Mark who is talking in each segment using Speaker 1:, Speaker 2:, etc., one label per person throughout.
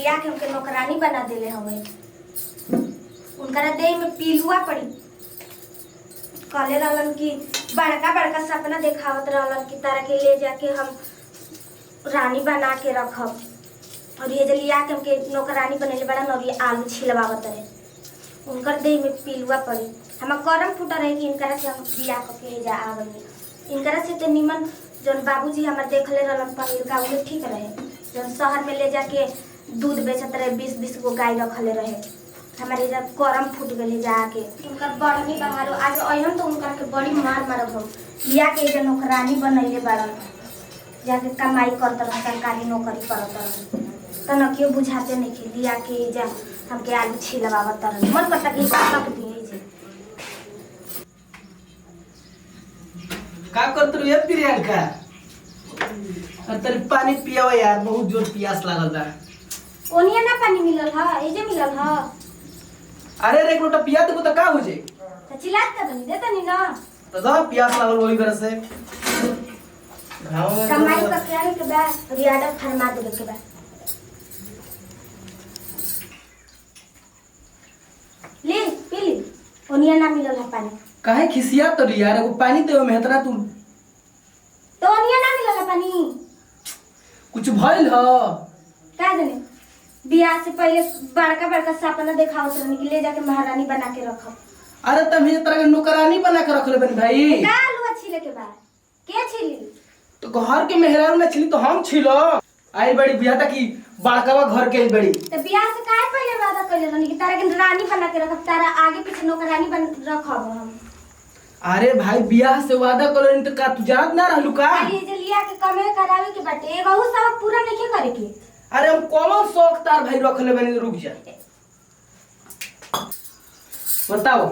Speaker 1: लिया के हमके नौकरानी बना देले हवे। उनकरा देह में पीलुआ पड़ी। कहले रहलन कि बड़का बड़का सपना देखावत रहलन कि तारा के ले जाके हम रानी बना के रखब। और ये लिया के हमके नौकरानी बनेले बड़ा नौरी आलू छिलवावत रहे। उनकर देह में पीलुआ पड़ी। हमार करम फूटा रहे कि इनकरा से हम बियाह करके जा आवनी। इनकरा से तो निमन जौन बाबूजी हमार देखले रहलन पहिल का उहे ठीक रहे। जौन शहर में ले जाके दूध बेचत रहे 20-20 गो गाय रखले रहे। हमारे जब करम फूट गए जाके उनकर बड़नी बहारो आज अहन तो उनकर के बड़ी मार मारब हम लिया के जे नौकरानी बनैले बाड़न। जाके कमाई करत रह सरकारी नौकरी करत रह त न क्यों बुझाते नहीं कि लिया के जा हमके आलू छिलवावत रह मन करता कि तक दिए जे
Speaker 2: का करत रे प्रियंका। तेरे पानी पियावा यार, बहुत जोर प्यास लागल बा।
Speaker 1: ओनिया ना पानी मिलल ह एजे मिलल ह।
Speaker 2: अरे रे एक लोटा पिया देबो त का हो जे?
Speaker 1: त चिल्लात का बनी देता नी ना
Speaker 2: तो जा प्यास लागल वही तरह से
Speaker 1: कमाई करके आने के बाद रियादा फरमा देवे के बाद ले पी ली। ओनिया ना मिलल है पानी।
Speaker 2: काहे खिसिया तो यार, एगो पानी देवे में इतना तू
Speaker 1: तो ओनिया ना मिलल है पानी।
Speaker 2: कुछ भइल ह
Speaker 1: का जाने बियाह से पहले बड़का बड़का सपना देखावत रहनी कि ले जाके महारानी बना के रखब।
Speaker 2: अरे तब ये तरह के नौकरानी बना के रखले बनी भाई।
Speaker 1: का आलू छीले के बाद के छीली?
Speaker 2: तो घर के मेहरारू ने छिली तो हम छिलो। आई बड़ी बिया तक की बड़कावा घर के बड़ी।
Speaker 1: तो बियाह से काहे पहले वादा कइले रहनी कि तारा के रानी बना के रखब, तारा आगे पीछे नौकरानी बन रखब हम।
Speaker 2: अरे भाई बियाह से वादा करें तो का तू जानत ना रहलू का?
Speaker 1: खाली जे लिया के कमे करावे के बाटे एगो सब पूरा नहीं करे के।
Speaker 2: अरे हम कौन शौक तार भाई रखले बनी, रुक जा बताओ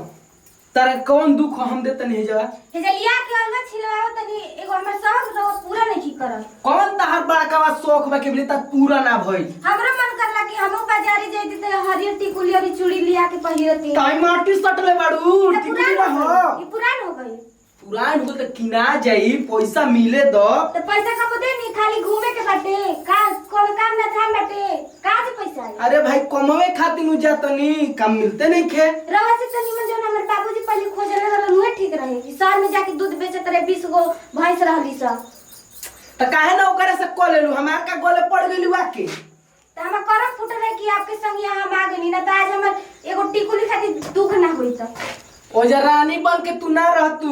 Speaker 2: तारा कौन दुख हम देते नहीं जवा?
Speaker 1: हे जे लिया के अलवा छिलवाओ तनी एगो हमर शौक रहो पूरा नहीं करल।
Speaker 2: कौन तार बड़कावा शौक बा के त पूरा ना भई?
Speaker 1: हमरा मन करला कि हमहु बाजारी जइती त हरियर टिकुली और चूड़ी लिया के पहिरती।
Speaker 2: ताई माटी सटले बाड़ू टिकुली ना हो।
Speaker 1: ये पुरान हो गई।
Speaker 2: पुरान हो त किना जाई, पैसा मिले दो
Speaker 1: तो पैसा कब दे नी, खाली घूमे के बाटे का कोन काम ना था बाटे का से पैसा आई।
Speaker 2: अरे भाई कमवे खातिर नु जातनी, काम मिलते नहीं खे।
Speaker 1: रवा से तनी मन जन हमर बाबूजी पहले खोजले रहल उहे ठीक रहे कि शहर में जाके दूध बेचत रहे 20 गो भैंस रहली स।
Speaker 2: त काहे ना ओकरे से क लेलू, हमार का गोले पड़ गेलू आके।
Speaker 1: त हम करम फुट रहे कि आपके संग यहाँ हम आ गनी ना त आज हमर एगो टिकुली खातिर दुख ना होई त।
Speaker 2: ओजा रानी बन के तू ना रह, तू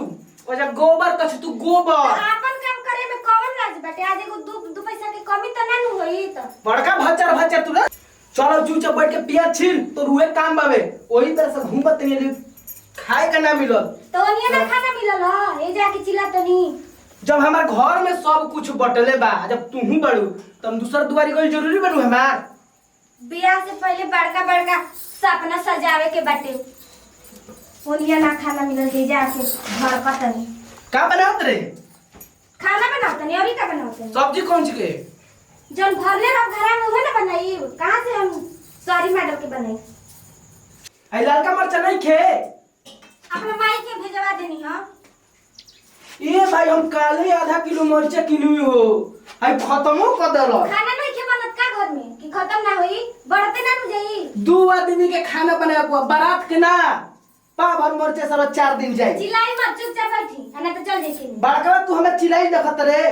Speaker 2: ओजा गोबर कछ तू गोबर।
Speaker 1: आपन काम करे में कौन लाज बाटे? आज एगो दू पैसा के कमी त ना नु होई त।
Speaker 2: बड़का भच्चर भच्चर तू ना चलो चुपचाप बैठ के पिया छिल तो रुए काम बावे। ओही तरह से घूमत नहीं खाए का ना मिलल
Speaker 1: तो ओनिया ना खाना मिलल ह ए जाके चिल्ला तनी।
Speaker 2: जब हमार घर में सब कुछ बटले बा, जब तू ही बड़ू तब दूसर दुआरी कोई जरूरी बनू हमार?
Speaker 1: बियाह से पहले बड़का बड़का सपना सजावे के बाटे। ओनिया ना खाना मिलल जे जाके घर का तनी
Speaker 2: का बनावत रे?
Speaker 1: खाना बनावत नहीं और का बनावत है?
Speaker 2: सब्जी कौन सी के?
Speaker 1: जन भरले रह घरा में उहे ना बनाई। कहां से हम सॉरी मैडम के बनाई?
Speaker 2: आई लड़का मरचा नहीं खे?
Speaker 1: अपना माई के भेजवा देनी ह।
Speaker 2: ये भाई हम काले आधा किलो मरचा किनू हो, आई खत्मो कर देलो।
Speaker 1: खाना नहीं खे बनत का घर में कि खत्म ना होई? बढ़ते ना नु जाई।
Speaker 2: दो आदमी के खाना बनाए को बारात के ना पा भर मरचा सब 4 दिन जाए।
Speaker 1: चिल्लाई मत, चुपचाप बैठी ना तो चल जैसे।
Speaker 2: बड़का तू हमें चिल्लाई देखत रे।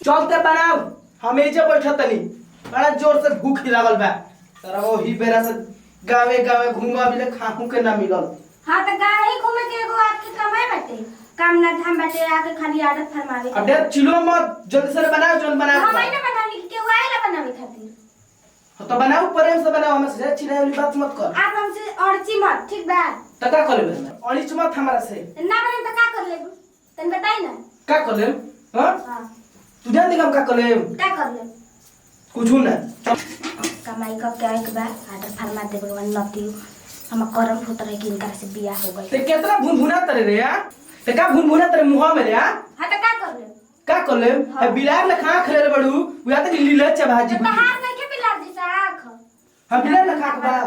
Speaker 2: चलते बनाओ हम एजे बैठत नहीं, बड़ा जोर से भूख लागल बा। तोरा वही बेरा से गावे गावे घूमा बिले खाहू के ना मिलल।
Speaker 1: हां त गाही घूमे के एगो आपके कमाई बाटे, काम ना धाम बाटे आके खाली आदत फरमावे।
Speaker 2: अबे चिलो मत, जल्दी से बनाओ जोन बनाओ।
Speaker 1: हम ना बनानी के वाला बनावे खातिर।
Speaker 2: तो बनाओ प्रेम से बनाओ, हमें से चिल्लाई वाली बात मत कर।
Speaker 1: आप हमसे अड़ची मत, ठीक बा?
Speaker 2: त का कर लेबे? अड़ीच मत हमरा से।
Speaker 1: ना बने त का कर लेबू? तन बताई ना।
Speaker 2: का कर लेम? हां
Speaker 1: हां
Speaker 2: तू जान दे हम का कर लेम?
Speaker 1: का कर ले?
Speaker 2: कुछ ना
Speaker 1: कमाई का क्या एक बा आदत फरमा दे भगवान नती। हम करम फुट रहे कि इनका से बियाह हो गई।
Speaker 2: ते केतना भुनभुना तरे रे यार? ते का भुनभुना तरे मुंह में रे यार?
Speaker 1: हां त का कर ले?
Speaker 2: का कर लेम?
Speaker 1: हाँ।
Speaker 2: बिलार ले खा खले बड़ू, बुया तक लीले च भाजी।
Speaker 1: त हार नहीं के बिलार जी साख।
Speaker 2: हम बिलार ले खा बा।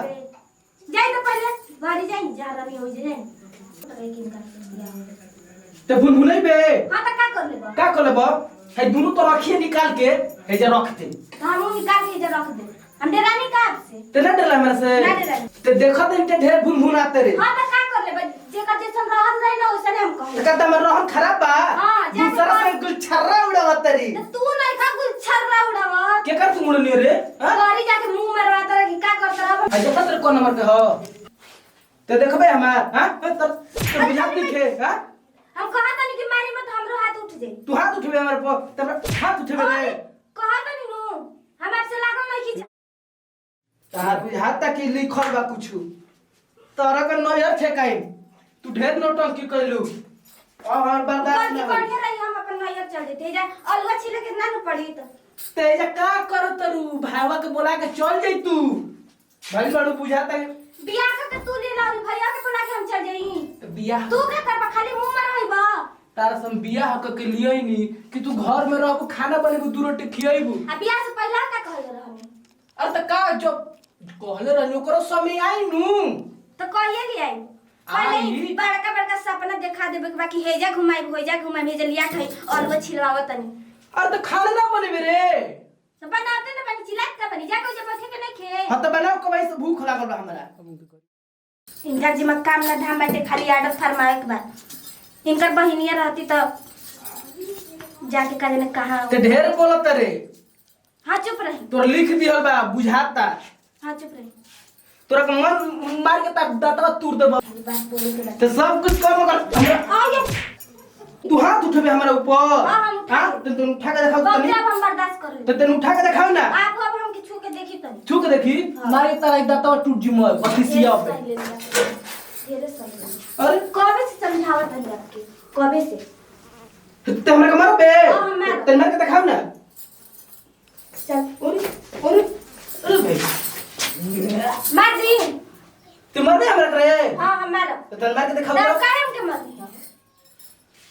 Speaker 1: जाई तो पहले बारी जाई जा रही हो जे रहे कि इनका से बियाह हो गई।
Speaker 2: ते भुनभुनई बे।
Speaker 1: हां त का कर ले?
Speaker 2: का कर लेबो? है दोनों तो रखिए निकाल के है जे रख दे।
Speaker 1: हम निकाल के जे रख दे। हम
Speaker 2: ते ना डरला मेरे से
Speaker 1: ना डरला।
Speaker 2: ते देखा ते ढेर भुन आते रे
Speaker 1: हां त का कर ले जेकर जैसन रहत रही ना वैसे हम कहले
Speaker 2: कहता मैं रहन खराब बा
Speaker 1: हां
Speaker 2: दूसरा से कुल छर्रा उड़ावत रे
Speaker 1: तू नहीं खा कुल छर्रा उड़ावत
Speaker 2: के कर तू मुड़नी रे हां
Speaker 1: गाड़ी जाके मुंह मरवा तर कि का करत रह
Speaker 2: आ देखत रे कोन नंबर के हो ते देखबे हमार हां तर बुझात नहीं खे हां
Speaker 1: हम कहा तनी कि मारी मत हमरो हाथ उठ जाए
Speaker 2: तू हाथ उठबे हमारे पर तब हाथ उठबे रे
Speaker 1: कहा तनी नु हमार से लागल नहीं कि
Speaker 2: तार बुझात कि लिखल बा कुछ तारा का नजर ठेकाई तू ढेर नौटंकी कइलू और हर बर्दाश्त
Speaker 1: गलती
Speaker 2: नहीं
Speaker 1: बढ़िया रही हम अपन नैयर चल देते जा अलवा छिले कितना न पड़ी तो
Speaker 2: तेजा का करत रू भाईवा के बोला के चल जाई तू भाई बड़ू बुझाता है
Speaker 1: बियाह के तू ले ला भैया के बोला के हम चल जाई
Speaker 2: बियाह
Speaker 1: तू का करबा खाली मुंह में रहबा
Speaker 2: तारा सम बियाह के लिए ही नहीं कि तू घर में रहबू खाना बनेबू दू रोटी खियाइबू
Speaker 1: आ बियाह से पहले का कहले रहनी
Speaker 2: अरे त का जो कहले रहनी ओकरो समय आई नु
Speaker 1: तो कहिए ले आई पहले बड़का बड़का सपना देखा देबे के बाकी हेजा घुमाई होजा घुमाई भेज लिया खई अलवा छिलवावत तनी
Speaker 2: अरे त खाना ना बनेबे रे
Speaker 1: सब बनाते ना बनी चिल्लात का बनी जा कोई जब बैठे के नहीं खे
Speaker 2: हां त बनाओ कबाई से भूख लागल बा हमरा
Speaker 1: इनका जिम्मा काम ना धाम बाटे खाली आर्डर फरमावे के बाद इनकर बहिनिया रहती तो जाके का जाने कहां
Speaker 2: ते ढेर बोलत रे
Speaker 1: हां चुप रही
Speaker 2: तोर लिख दिहल बा बुझाता
Speaker 1: हां चुप रही
Speaker 2: तोरा के मन मार के ता दातवा तूर देबा
Speaker 1: बात बोले के बाद
Speaker 2: ते सब कुछ काम कर हमरा
Speaker 1: आ ये
Speaker 2: तू हाथ उठबे हमरा ऊपर
Speaker 1: हां हम उठा
Speaker 2: हां तू उठा के दिखाओ
Speaker 1: कब
Speaker 2: तनी
Speaker 1: जब हम बर्दाश्त कर ले
Speaker 2: तो तने उठा के दिखाओ ना
Speaker 1: आप अब हम के छू के देखी तनी
Speaker 2: छू के देखी
Speaker 1: हाँ।
Speaker 2: मारे तारा एक दातवा टूट जिमो बतिसिया पे
Speaker 1: धीरे सही
Speaker 2: अरे
Speaker 1: कबे से समझावत है आपके कबे से
Speaker 2: ते हमरा के मारो बे
Speaker 1: हाँ, हम मारो।
Speaker 2: तने मार के दिखाओ ना
Speaker 1: चल
Speaker 2: अरे अरे भाई
Speaker 1: मार दी
Speaker 2: तू मार दे हमरा रे
Speaker 1: हां हम मारो
Speaker 2: तो तने मार के दिखाओ
Speaker 1: ना
Speaker 2: ना
Speaker 1: कायम के मार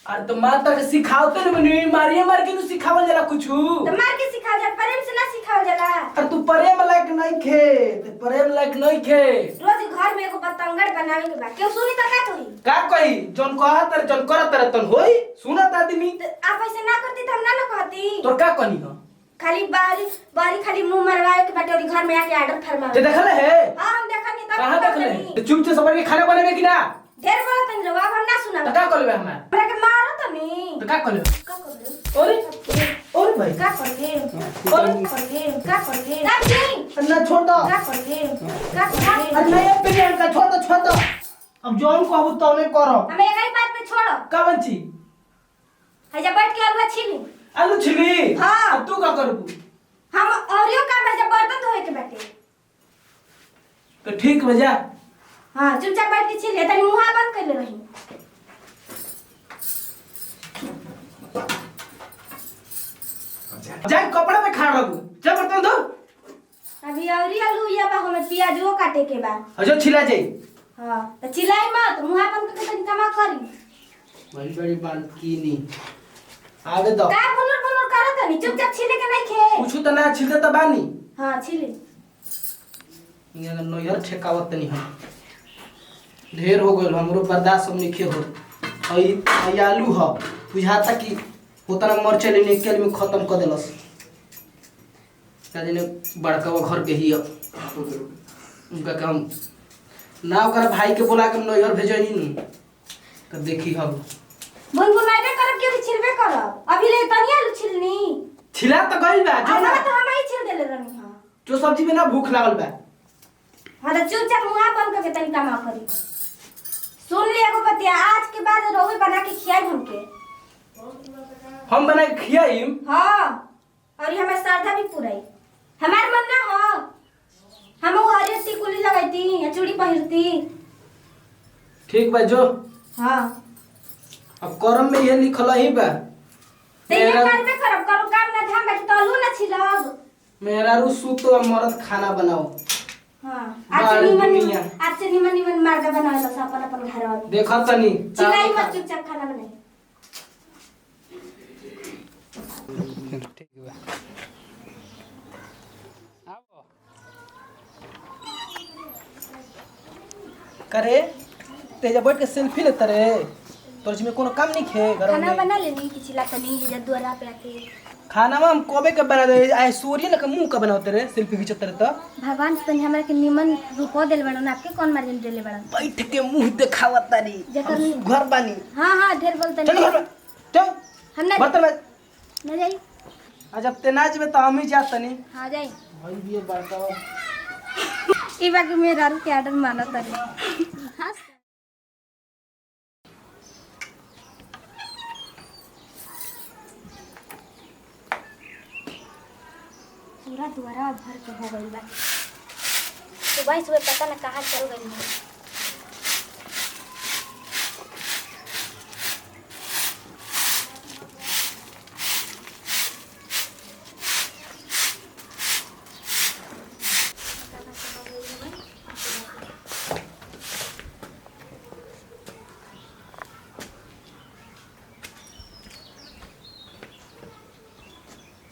Speaker 2: अरे तो माता के सिखाओते न मनी मारिए मार के नु सिखावल जाला कुछु
Speaker 1: तो मार के सिखाओ जा प्रेम से ना सिखाओ जाला
Speaker 2: अरे तू प्रेम लायक नहीं खे ते प्रेम लायक नहीं खे
Speaker 1: रोज घर में एगो पतंगड़ बनावे के बा केहू सुनी त का होई
Speaker 2: का कही जन कहा तर जन करत तर तन होई सुनत आदमी
Speaker 1: तो आप ऐसे ना करती तो हम ना कहती
Speaker 2: तोर का कनी हो
Speaker 1: खाली बारी बारी खाली मुंह मरवाए के बाटे और घर में आके ऑर्डर
Speaker 2: ते
Speaker 1: फरमावे
Speaker 2: देखले है
Speaker 1: हां हम देखनी तब
Speaker 2: कहां देखले ते चुप से सब के खाना बनेबे कि ना
Speaker 1: ढेर बोला तनी रे अब हम ना सुना
Speaker 2: तो का करबे हमरा
Speaker 1: हमरा के मारो तनी
Speaker 2: तो का करबे
Speaker 1: का कर
Speaker 2: अरे अरे भाई
Speaker 1: का कर ले का कर ले तब नहीं
Speaker 2: ना छोड़ दो
Speaker 1: का कर ले का कर ले
Speaker 2: अरे नहीं पे नहीं का छोड़ दो अब जोन कहबू तो नहीं करो
Speaker 1: हम एक ही बात पे छोड़ो
Speaker 2: कवन ची
Speaker 1: है जब बैठ के अलवा छीली
Speaker 2: आलू छिली
Speaker 1: हाँ।
Speaker 2: अब तू का करबू
Speaker 1: हम औरियो काम है जब बर्तन धोए के बैठे
Speaker 2: तो ठीक बजा
Speaker 1: हां चुपचाप बैठ के छीले तनी मुंह बंद कर ले रही
Speaker 2: जाए कपड़ा में खा रहू चल बर्तन धो
Speaker 1: अभी औरी आलू या बा हमें प्याजो काटे के बा
Speaker 2: हजो छिला जाई
Speaker 1: हां तो चिल्लाई मत मुंह बंद करके तनी कमा करी
Speaker 2: बड़ी बड़ी बात की नहीं आवे दो
Speaker 1: का बुलर बुलर करत नहीं चुपचाप छीले के नहीं खे
Speaker 2: कुछ तो ना छिलते तो बानी
Speaker 1: हां छीले
Speaker 2: इनका नोयर ठेकावत नहीं हम ढेर हो गइल हमरो बर्दाश्त हम नहीं हो आई आलू ह बुझाता कि उतना मरचे लेने के में खत्म कर देलस काजने बड़का वो घर के ही उनका काम ना ओकर भाई के बोला के नोयर भेजनी न तो देखी हम
Speaker 1: बुनबुनाइबे करब के छिलबे करब अभी ले तनी आलू छिलनी
Speaker 2: छिला तो गइल बा जो
Speaker 1: आधा
Speaker 2: ना
Speaker 1: तो हम ही छिल देले रहनी हां
Speaker 2: जो सब्जी में ना भूख लागल बा
Speaker 1: हां तो चुपचाप मुंह बंद करके तनी कमा करी सुन लिया को पतिया आज के बाद रोहू बना के खियाई हमके
Speaker 2: हम बना के खियाइम
Speaker 1: हां और ये हमार श्रद्धा भी पूराई हमार मन ना हो हम वो हरियर टिकुली लगाईती या चूड़ी पहिरती
Speaker 2: ठीक बा जो
Speaker 1: हां
Speaker 2: अब करम में ये लिखल ही बा
Speaker 1: ते ये करबे करब करू काम ना धाम बैठ तलू ना छिलब
Speaker 2: मेरा रुसु तो मरद खाना बनाओ
Speaker 1: हां
Speaker 2: बाल दुनिया।
Speaker 1: आज से निमन मर्दा बनावेला सा अपन अपन घर में
Speaker 2: देखा तनी
Speaker 1: चिल्लाई मत चुपचाप खाना बनाए
Speaker 3: ठीक बा आओ
Speaker 2: करे तेजा बैठ के सेल्फी लेता रे तोर में कोनो काम नहीं खे घर
Speaker 1: खाना
Speaker 2: में
Speaker 1: बना लेनी कि चिल्ला तनी ये द्वारा पे आके
Speaker 2: खाना में हम कोबे के बना दे आए सूर्य ना मुंह का बनाते रे सेल्फी खींचते रहे तो
Speaker 1: भगवान से तनी हमरा के निमन रूपो देल बड़न आपके कौन मार्जिन देले बड़न
Speaker 2: बैठ के मुंह दिखावत तारी
Speaker 1: जेकर
Speaker 2: घर बानी
Speaker 1: हां ढेर बोलते
Speaker 2: चल घर चल
Speaker 1: हम ना
Speaker 2: बर्तन में
Speaker 1: ना जाई
Speaker 2: आज अब तेनाज में तो हम ही जात तनी
Speaker 1: हां जाई
Speaker 2: भाई ये बड़का
Speaker 1: ई बाकी मेरा रू के आर्डर माना तारे हां पूरा द्वारा भर के हो गई बा सुबह सुबह पता ना कहाँ चल गई है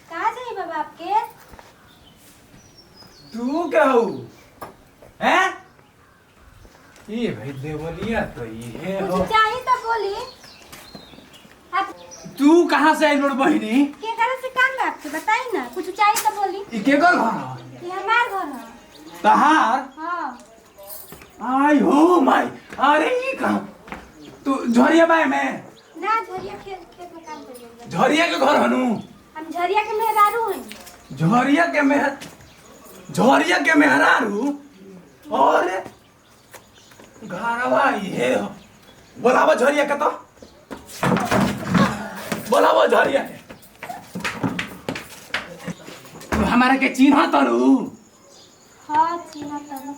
Speaker 1: कहाँ जाइए बाबा आपके
Speaker 3: तू क्या हो हैं ये भाई देवलिया तो ये हो
Speaker 1: कुछ चाहिए तो बोली आप
Speaker 3: तू कहाँ से आई लोड बहिनी
Speaker 1: के घर से काम है आपके बताइए ना कुछ चाहिए तो बोली
Speaker 3: ई के घर घर
Speaker 1: ये हमार घर है
Speaker 3: तहार
Speaker 1: हाँ
Speaker 3: आई हो माई अरे ये कहाँ तू झरिया बाय में
Speaker 1: ना झरिया खेत खेत में काम करिए
Speaker 3: झरिया के घर हनु
Speaker 1: हम झरिया के मेहरारू हैं
Speaker 3: झरिया के मेहरारू और घरवा ये हो बोलावा झरिया के तो बोलावा झरिया के तू हमारा के चिन्ह तरू
Speaker 1: हाँ चिन्ह तब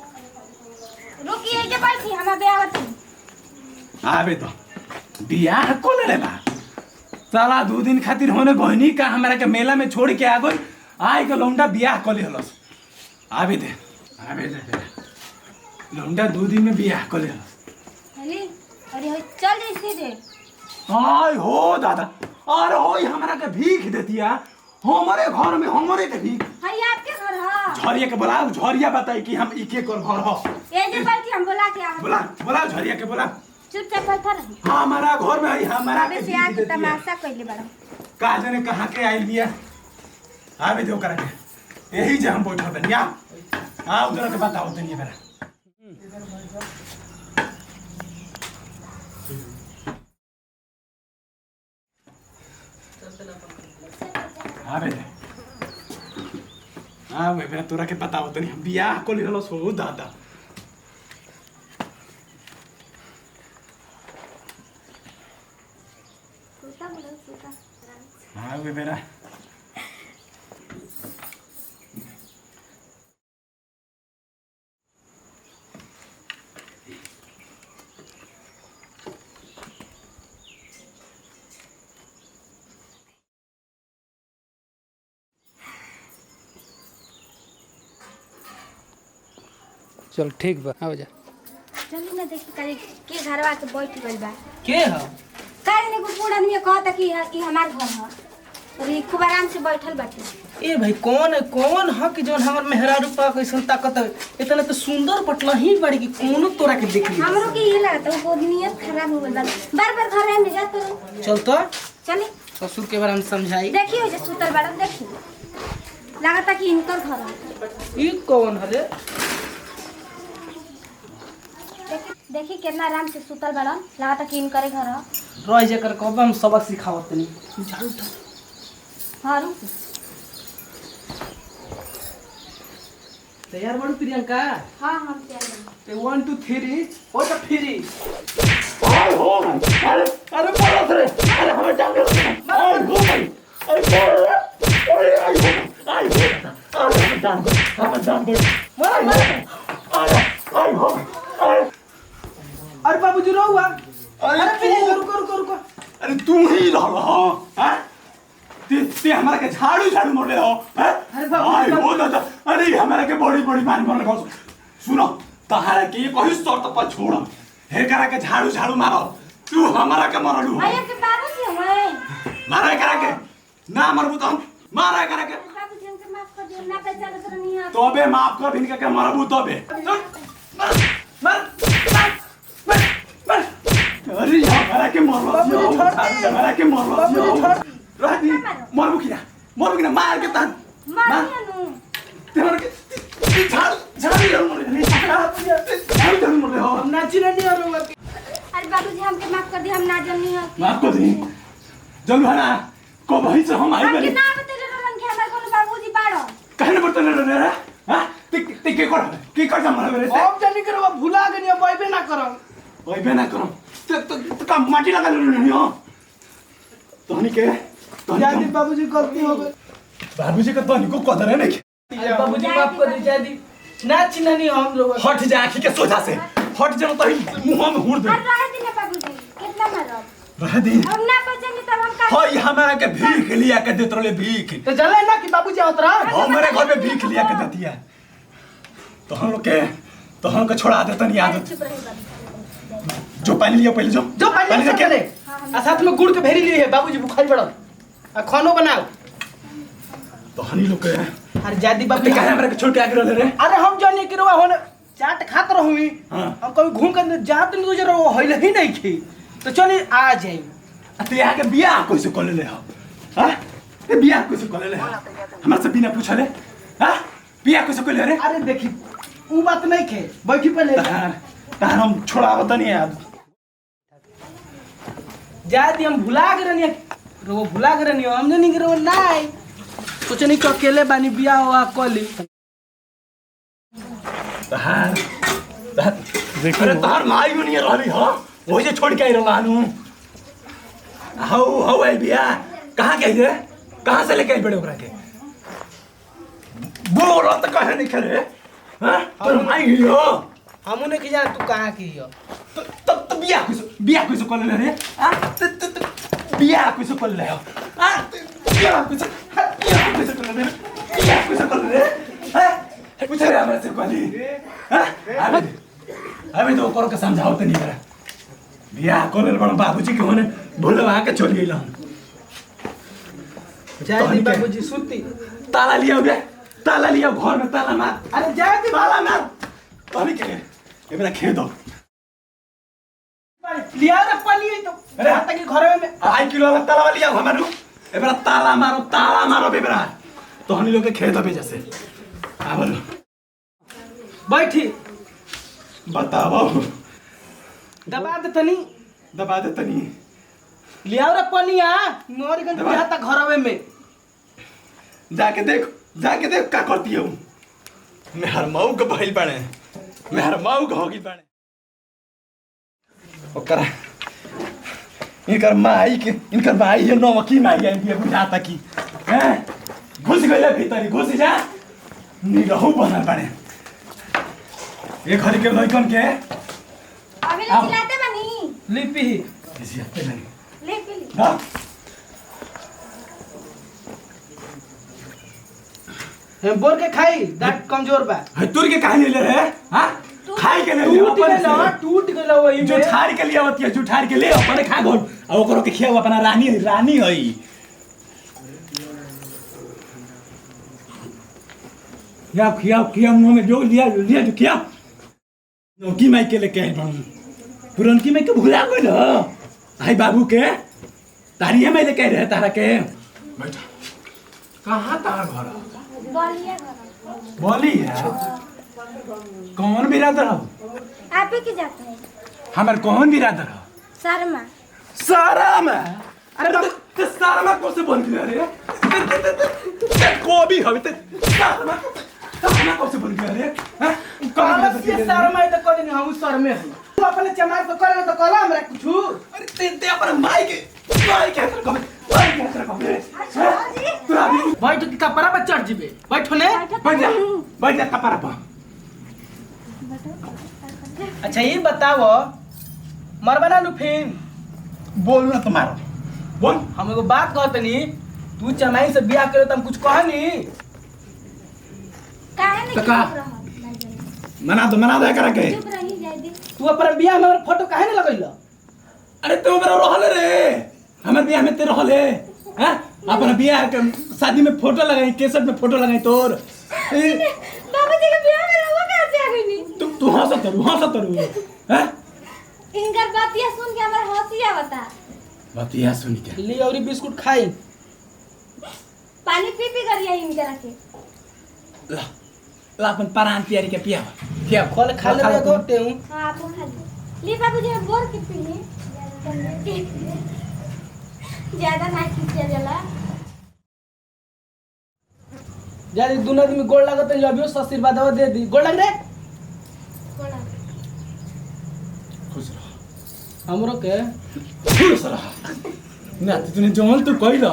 Speaker 1: रुकिए के बैठी हम अबे आवत हैं
Speaker 3: आबे तो बियाह को ले बा साला 2 दिन खातिर होने बहनी का हमारा के मेला में छोड़ के आ गई आए के लौंडा बियाह कर ले हलस आबे दे लौंडा 2 दिन में बियाह कर ले हलस
Speaker 1: अरे अरे हो चल जाइए सीधे
Speaker 3: आय हो दादा अरे हो हमारा के भीख देतिया हमारे घर में हमारे के भीख
Speaker 1: हाँ ये आपके घर है
Speaker 3: झरिया के बोला झरिया बताई कि हम इके कर घर हो
Speaker 1: ये जो बैठी हम बोला के आवत
Speaker 3: बोला बोला झरिया के बोला
Speaker 1: चुपचाप बैठा रही
Speaker 3: हमारा घर में हमारा के
Speaker 1: अबे से
Speaker 3: भीख
Speaker 1: आके
Speaker 3: देतिया
Speaker 1: तमाशा कइले बड़ा
Speaker 3: का जाने कहाँ के आइल बिया आबे दो करा के यही जे हम बैठल बनी आ उधर के बताओ तनी बेरा आबे दे आबे बेरा तोरा के बताओ तनी हम बियाह को लेलो सो दादा
Speaker 1: सूता बोलो सूता
Speaker 3: आबे बेरा
Speaker 2: चल ठीक बा आओ जा
Speaker 1: चली ना देखी करे के घरवा के बैठ गइल बा
Speaker 2: के ह
Speaker 1: काहे ने को बूढ़ आदमी कहता कि ई हमार घर है और ई खूब आराम से बैठल बाटे
Speaker 2: ए भाई कौन ह कि जोन हमर मेहरारू पा कैसन ताकत है इतना तो सुंदर पटला ही बड़ी कि कोनो तोरा के देख ली
Speaker 1: हमरो के ये लगता है वो नियत खराब हो गइल बा बार घर में जा तो
Speaker 2: चल तो
Speaker 1: चली
Speaker 2: ससुर के बारे में समझाई
Speaker 1: देखियो जे सुतल बड़ा देखियो लगता कि इनकर घर है
Speaker 2: ई कौन हरे
Speaker 1: देखी कितना आराम से सुतल बड़ा लगता कि इनकर घर है
Speaker 2: रह जाकर कब हम सबक सिखावत तनी झाड़ू उठा
Speaker 1: हाँ रुक
Speaker 2: तैयार बड़ू प्रियंका
Speaker 1: हाँ हम तैयार हैं
Speaker 2: 1 2 3 और फ्री
Speaker 3: आय हो अरे बोला रे अरे हमें जान दे आय हो भाई अरे बोल अरे आय हो अरे हमें जान दे आय हो
Speaker 2: अरे बाबूजी रो हुआ
Speaker 3: अरे
Speaker 2: प्रियंका रुको
Speaker 3: अरे तू ही रहो हैं ते हमारा के झाड़ू मोड़ ले हो हैं
Speaker 2: अरे बाबू,
Speaker 3: आय हो दादा अरे हमारा के बड़ी मार मोड़ ले सुनो तहारा के कोई शर्त पर छोड़ हे करा के झाड़ू मारो तू हमारा के मरलू हो
Speaker 1: आया के बाबूजी हमें
Speaker 3: मारा करा के ना मरबू तो हम मारा करा के
Speaker 1: बाबूजी हमके माफ कर दियो ना बेचारा तो नहीं आ
Speaker 3: तबे माफ कर भिन के मरबू तबे मर अरे हमारा के मरलो
Speaker 2: बाबूजी छोड़ दे।
Speaker 3: हमारा के मरलो
Speaker 2: बाबूजी छोड़
Speaker 3: रहती मरबू किना मोर के मार के तहन
Speaker 1: मारिया नु
Speaker 3: तेरे के झाड़ झाड़ मोर ले झाड़ मोर ले हो
Speaker 2: हम नाची नहीं और
Speaker 1: अरे बाबूजी हमके माफ कर दी हम ना जाननी हो
Speaker 3: माफ कर दी जल भाड़ा को भाई से हम आई
Speaker 1: हम
Speaker 3: बने
Speaker 1: कितना बतेले रहन के हमार कोनो बाबूजी बाड़ो
Speaker 3: कहने पड़ते रे रे हां ते के कर जा मारे रे
Speaker 2: अब जानी करो भुला गनी अब आइबे ना करम
Speaker 3: ओए बे ना करो तो का माटी लगा ले नहीं हो तोहनी के
Speaker 2: जादी बाबूजी गलती हो गई
Speaker 3: बाबूजी का तोहनी को कदर है नहीं
Speaker 2: बाबूजी माफ कर दी जादी नाची नहीं हम लोग
Speaker 3: हट जा आखी के सोझा से हट जा तो मुंह में हुड़ दे
Speaker 1: अरे रह दी ना बाबूजी कितना मारब
Speaker 3: रह दी
Speaker 1: हम ना बचेंगे तब हम का
Speaker 3: हां हमारा के भीख लिया के देत रहे भीख
Speaker 2: तो चले ना कि बाबूजी आवत रहा
Speaker 3: हमारे घर में भीख लिया के देती है तो हम लोग के तो हमको छोड़ा देता नहीं आदत
Speaker 1: चुप रही बाबूजी
Speaker 3: जो पानी लिया पहले
Speaker 2: जो पानी से
Speaker 3: क्या
Speaker 2: ले आ साथ में गुड़ के भेरी लिए है बाबूजी बुखार पड़ल आ खानो बनाओ
Speaker 3: तो हनी लोग के
Speaker 2: अरे जादी
Speaker 3: ते
Speaker 2: बाबू
Speaker 3: काहे हमरा के छोड़ के आगे रहले रे
Speaker 2: अरे हम जानी कि रवा होने चाट खात रहूं
Speaker 3: हां
Speaker 2: हम कभी घूम कर जात नहीं गुजर वो होइल ही नहीं खी तो चली आ जाई
Speaker 3: ते आके बियाह कैसे कर ले हो हां ते बियाह कैसे कर ले हमरा से बिना पूछले हां बियाह कैसे कर ले रे
Speaker 2: अरे देखी ऊ बात नहीं खे बैठी पहले
Speaker 3: तार हम छोड़ा बता नहीं याद
Speaker 2: जादी हम भुला के रहनी रो भुला के रहनी हम नहीं रो नहीं सोचनी कि अकेले बानी बियाह हुआ कोली
Speaker 3: तार अरे तार माई नहीं रहली हो वो जे छोड़ के आई रहलानु हाउ आई बिया कहां गई रे कहां से लेके आई बड़े ओकरा के बोल तो कहे नहीं करे हां तोर माई हो
Speaker 2: हमू ने कि जान तू कहां की हो
Speaker 3: तो बिया कैसे कर ले रे हां बिया कैसे कर ले हो हां बिया कैसे कर ले बिया कैसे कर ले हां पूछ रे हमरा से कोली हां अबे तो करो के समझाओ तो नहीं रे बिया कर ले बड़ बाबूजी के होने भूलवा के चल गेल हम
Speaker 2: जादी बाबूजी सुती
Speaker 3: ताला लिया घर में ताला मार
Speaker 2: अरे जादी
Speaker 3: ताला मार तभी के ये मेरा खेत दो
Speaker 2: लिया रे पानी है तो
Speaker 3: अरे
Speaker 2: हाथ के घर में
Speaker 3: आई किलो वाला ताला लिया हमारू ए बेरा ताला मारो बेबरा तो हनी लोग के खेत दबे जैसे आवल
Speaker 2: बैठी
Speaker 3: बताओ
Speaker 2: दबा दे तनी
Speaker 3: दबा दे तनी
Speaker 2: लिया रे पानी आ मोर गन
Speaker 3: दबा।
Speaker 2: हाथ घरवे में
Speaker 3: जाके देख का करती हूँ मेहर मऊ के भइल बने मेहर मऊ के होगी बने ओकरा इनकर माई है नौकी माई आई दिया बुझाता की हैं घुस गइले भीतर घुस जा निरहु बनल बने एक हरी के लइकन के
Speaker 1: अबे ले चिल्लाते बनी
Speaker 2: लिपि
Speaker 3: इसियाते नहीं
Speaker 1: ले पी ली
Speaker 3: हां
Speaker 2: हम बोल के खाई दांत कमजोर बा
Speaker 3: है तुर के काहे ले रहे हां खाई के ले
Speaker 2: टूट गेल वही
Speaker 3: जो
Speaker 2: में
Speaker 3: ठार के लिए आवत है जो ठार के ले अपने खा गोल और ओकरो के खियाव अपना रानी हई खियाव मुंह में जो लिया जो खियाव नौकी माई के लेके आई बाबू पुरनकी माई के भुला गइल आई बाबू के तारिया में लेके रहे तारा के बैठा कहां तार घर
Speaker 1: बोलिए घर
Speaker 3: बोली है कौन बिरादर हो
Speaker 1: आप ही की जाते हैं
Speaker 3: हमार कौन बिरादर हो
Speaker 1: शर्मा
Speaker 3: सारा में अरे तो सारा में कौन से बोल दिया रे को भी हवे ते सारा कौन से बोल दिया रे हां
Speaker 2: काला से सर में तो कोई नहीं हम सर में हई तू अपने चमार तो करे तो कला हमरा कुछ
Speaker 3: अरे ते अपन माई के अंदर कम तू अभी
Speaker 2: बैठ के कपड़ा पर चढ़ जीबे बैठो ने
Speaker 3: बैठ जा कपड़ा पर
Speaker 2: अच्छा ये बताओ मरबना नु फिर
Speaker 3: बोल ना तुम्हारा बोल
Speaker 2: हम एगो बात कहतनी तू चमाई से बियाह करे त हम कुछ कहनी
Speaker 1: काहे नहीं
Speaker 3: तो का?
Speaker 1: चुप रहो
Speaker 3: मना दे करा के
Speaker 1: चुप रही जादी
Speaker 2: तू अपन बियाह में हमर फोटो काहे नहीं लगैल
Speaker 3: अरे तू मेरा रहले रे हमर बियाह में ते रहले हैं अपन बियाह के शादी में फोटो लगाई केसट में फोटो लगाई तोर
Speaker 1: बाबूजी के बियाह में रहुआ कहां से आ गई नी
Speaker 3: तू हंसत रू हैं
Speaker 1: इनकर बातिया सुन के हमर हंसी आवता
Speaker 3: बतिया सुन के
Speaker 2: ली औरी बिस्कुट खाई
Speaker 1: पानी पी पी कर यही इनके रखे।
Speaker 3: ला ला अपन परान पियारी के पिया क्या
Speaker 2: खोल खा ले रे गोटे हूं।
Speaker 1: हां आप खा ली बाबूजी बोर के पी ली ज्यादा ना खींचा जाला।
Speaker 2: जादी दोनों आदमी गोड़ लागत है अभियो आशीर्वाद दे दी गोड़ लग रे
Speaker 1: कोना
Speaker 3: खुश रह
Speaker 2: हमरो के
Speaker 3: खुश रह ना तूने जमल तो कइला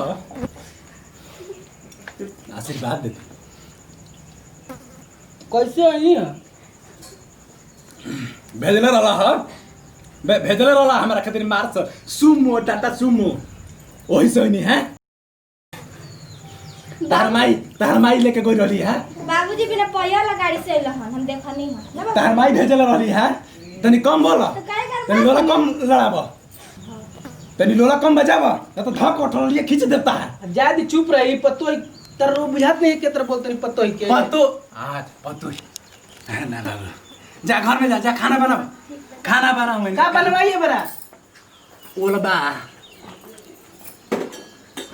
Speaker 3: आशीर्वाद दे
Speaker 2: कैसे आई है
Speaker 3: भेजले रहला भेजले रहला हमरा खातिर मार्च सुमो टाटा सुमो ओही सैनी है तार माई लेके गई रहली है
Speaker 1: बाबूजी बिना पैया वाला गाड़ी से अइलहन हम देखनी है ना
Speaker 3: तार माई भेजले रहली है तनी कम बोला
Speaker 1: तो काहे कर
Speaker 3: तनी लोला कम लड़ाबा तनी लोला कम बजाबा ना तो धक उठल लिए खींच देता है
Speaker 2: जादी चुप रही पतो तर बुझात नहीं के तरह बोलते नहीं पतो ही के
Speaker 3: पतो आज पतो ना बाबू जा घर में जा खाना बना मैंने
Speaker 2: का बनवाइए बरा
Speaker 3: ओलबा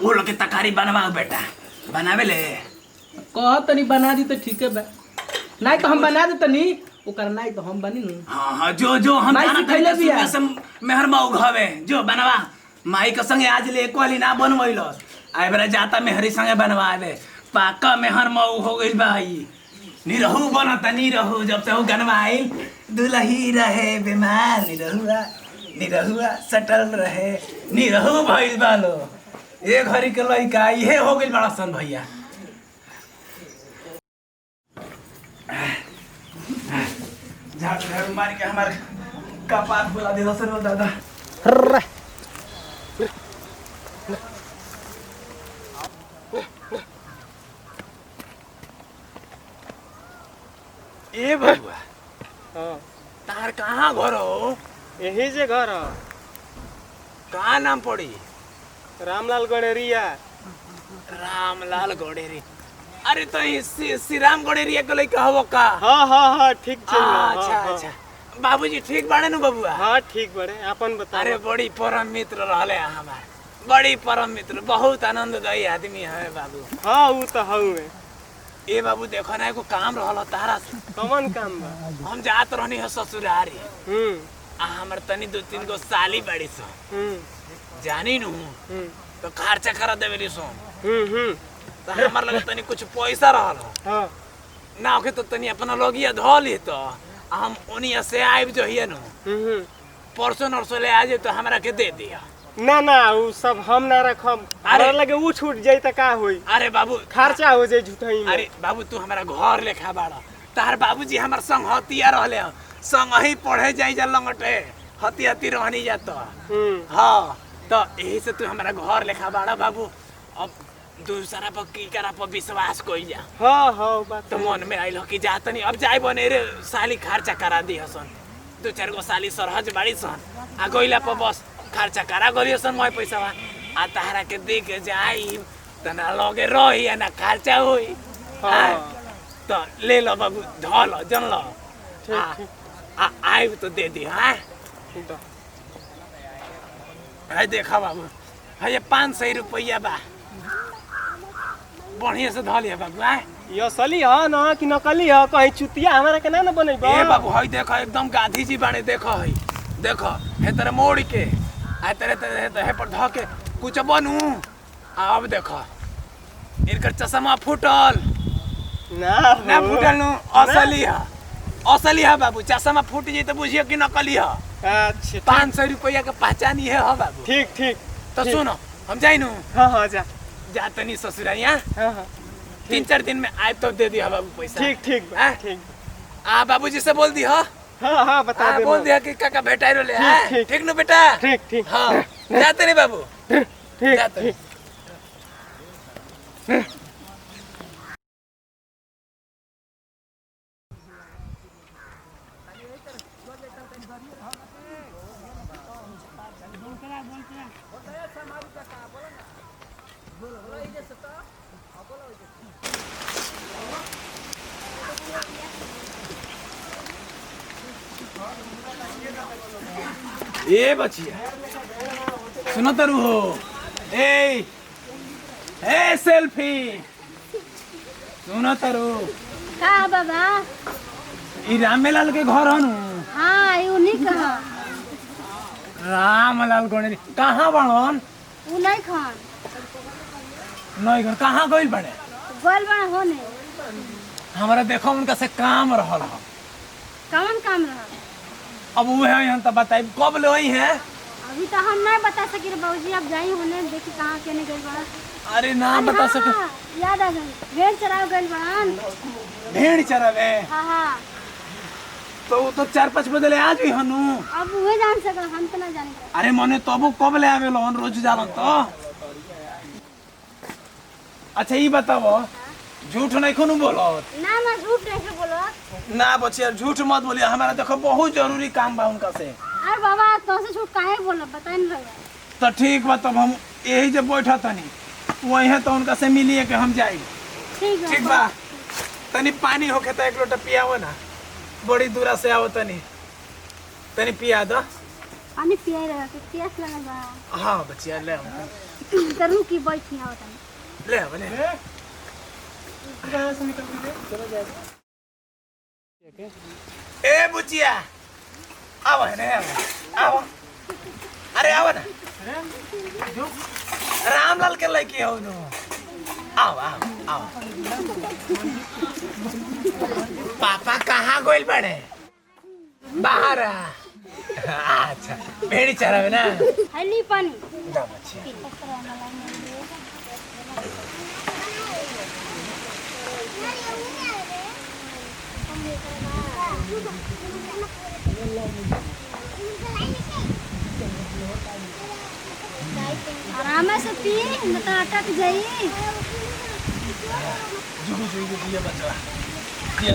Speaker 3: ओलो के तकारी बनवाओ बेटा बनावे ले
Speaker 2: कह तनी बना दी तो ठीक है बा नहीं तो हम बना दे तनी ओकर नहीं तो हम बनी नु
Speaker 3: हाँ जो हम
Speaker 2: माई
Speaker 3: जाना
Speaker 2: सिखैले
Speaker 3: तनी
Speaker 2: बिया।
Speaker 3: सुबह से मेहर मऊ घवे जो बनवा माई के संगे आज ले एक वाली ना बनवैलस आइ बेरा जाता मेहरी संगे बनवावे पाका मेहर मऊ हो गइल भाई निरहु बनता निरहु जब से हो गनवाइल दुलही रहे बीमार निरहुआ सटल रहे निरहु भइल बालो ए घरी के लइका इहे हो गइल बड़ा सन भैया झाड़ू मार के हमार कपार बुला दे सर दादा ए बबुआ
Speaker 4: हाँ
Speaker 3: तार कहाँ घर हो
Speaker 4: यही से घर है
Speaker 3: कहाँ नाम पड़ी
Speaker 4: रामलाल गड़ेरिया।
Speaker 3: रामलाल गौड़ेरी अरे तो श्री राम गौड़ेरिया के लइका हवो का
Speaker 4: हाँ ठीक चल रहा।
Speaker 3: अच्छा
Speaker 4: हाँ,
Speaker 3: अच्छा बाबूजी ठीक बाड़े नु बबुआ
Speaker 4: हाँ ठीक बड़े अपन बता।
Speaker 3: अरे बड़ी परम मित्र रहले हमार बड़ी परम मित्र बहुत आनंददायी आदमी है बाबू
Speaker 4: हाँ वो तो हूँ
Speaker 3: ए बाबू देखो ना एगो काम रहल तारा से
Speaker 4: कमन काम बा।
Speaker 3: हम जात रहनी है ससुरारी
Speaker 4: हम्म
Speaker 3: आ हमर तनी 2-3 गो साली बाड़ी सो
Speaker 4: हम्म
Speaker 3: जानी नु
Speaker 4: हम्म
Speaker 3: तो खर्चा करा देवेली सो
Speaker 4: हम्म
Speaker 3: तो हमार लगे तनी कुछ पैसा रहल
Speaker 4: हाँ
Speaker 3: ना ओके तो तनी अपना लोगिया धो ली तो हम ओनिया से आइब जो हिया नु
Speaker 4: हम्म
Speaker 3: परसों नरसों ले आ जाए तो हमरा के दे दिया
Speaker 4: ना ना वो सब हम ना रखम।
Speaker 3: अरे
Speaker 4: अरे लगे वो छूट जाई तो का होई
Speaker 3: अरे बाबू
Speaker 4: खर्चा हो जाई झूठाई में।
Speaker 3: अरे बाबू तू हमारा घर लेखा बाड़ा तार बाबूजी हमार संग हतिया रहले हैं। संग ही पढ़े जाई जा लंगटे हती रहनी जाता हाँ तो यही से तू हमारा घर लेखा बाड़ा बाबू अब दूसरा पर की करा पर विश्वास कोई जा
Speaker 4: हाँ हाँ बात
Speaker 3: तो मन में आइल कि जात नहीं अब जाए बने रे साली खर्चा करा दी हसन 2-4 गो साली सरहज बाड़ी सन आ गइला पर बस खर्चा करा गलियो सन मोय पैसा आ तारा के दे के जाई त ना लगे रही आ ना खर्चा होई
Speaker 4: हाँ।
Speaker 3: तो ले लो बाबू धल जन लो
Speaker 4: ठीक
Speaker 3: आ आई तो दे दी हां
Speaker 4: ठीक तो
Speaker 3: है देखा बाबू है ये 500 रुपया बा बढ़िया से धलिया बाबू आ
Speaker 4: ये असली है ना कि नकली है कहीं चुतिया हमारा के ना बने
Speaker 3: ए बाबू है देखो एकदम गांधी जी बाने देखो है देखो हे तेरे मोड़ के आ तेरे हे पर ध के कुछ बनू अब देखो इनकर चश्मा फूटल
Speaker 4: ना
Speaker 3: ना
Speaker 4: हो।
Speaker 3: फूटल नु असली है बाबू चश्मा फूट जाई तो बुझियो कि नकली है
Speaker 4: अच्छा
Speaker 3: 500 रुपया के पहचान ये है बाबू
Speaker 4: ठीक ठीक
Speaker 3: तो
Speaker 4: ठीक।
Speaker 3: सुनो हम जाई नु
Speaker 4: हाँ हाँ जा
Speaker 3: जातनी ससुराइया
Speaker 4: हाँ हाँ
Speaker 3: 3-4 दिन में आए तो दे दिया बाबू पैसा
Speaker 4: ठीक ठीक बा,
Speaker 3: हाँ?
Speaker 4: ठीक
Speaker 3: आ बाबूजी से बोल दी हो
Speaker 4: हाँ हाँ बता दे
Speaker 3: बोल दिया कि काका भेटाई रोले
Speaker 4: ठीक, ठीक।
Speaker 3: ठीक नु बेटा
Speaker 4: ठीक ठीक
Speaker 3: हाँ जाते नहीं बाबू
Speaker 4: ठीक
Speaker 3: जाते
Speaker 4: ठीक
Speaker 3: ए बचिया सुनो तरु हो ए ए सेल्फी सुनो तारू
Speaker 5: का बाबा
Speaker 3: ई रामेलाल के घर हनु
Speaker 5: हाँ यू नहीं कहा
Speaker 3: रामलाल गोने कहाँ बड़न
Speaker 5: वो नहीं खान
Speaker 3: नहीं घर कहाँ गइल बड़े
Speaker 5: गोल बड़ा होने
Speaker 3: हमारा देखो उनका से काम रहल ह
Speaker 5: कौन काम रहा
Speaker 3: अब वो है यहाँ तो बताई कब ले आई है
Speaker 5: अभी तो हम नहीं बता सके रे बाबूजी आप जाई होने देखी कहाँ केने गइल बड़ा
Speaker 3: अरे ना बता सके
Speaker 5: हाँ, याद आ गई भेड़ चराव गइल बड़ान
Speaker 3: भेड़ चरावे
Speaker 5: हाँ हाँ
Speaker 3: तो वो तो 4-5 बजे ले आज भी हनु
Speaker 5: अब वही जान सका हम तो ना जाने
Speaker 3: अरे मने तबो कब ले आवे लोन रोज जालन तो अच्छा ये बताओ झूठ नहीं कोनो बोलो
Speaker 5: ना ना झूठ नहीं बोलो
Speaker 3: ना बचिया झूठ मत बोलिए हमारा देखो बहुत जरूरी काम बा उनका से
Speaker 5: अरे बाबा तो से झूठ काहे बोलो बताई नहीं रहा
Speaker 3: तो ठीक बा तब हम यही जब बैठा तनी वही है तो उनका से मिलिए कि हम जाए ठीक बा तनी पानी होके तो एक लोटा पियाओ ना बड़ी दूरा से आओ तनी तनी पिया दो
Speaker 5: पानी पिया रहा के प्यास लगल बा
Speaker 3: हाँ बचिया ले आओ
Speaker 5: करू की बैठी आओ तनी
Speaker 3: ले आओ ले ए बुचिया आओ है ना आओ अरे आओ ना रामलाल के लड़की हो नो आओ आओ आओ पापा कहाँ गोइल बड़े बाहर अच्छा भेड़ी चरावे ना
Speaker 5: हली पानी
Speaker 3: जा बच्ची
Speaker 5: आराम से पी न तो अटक जाई
Speaker 3: जुगु जुगु ये बचवा ये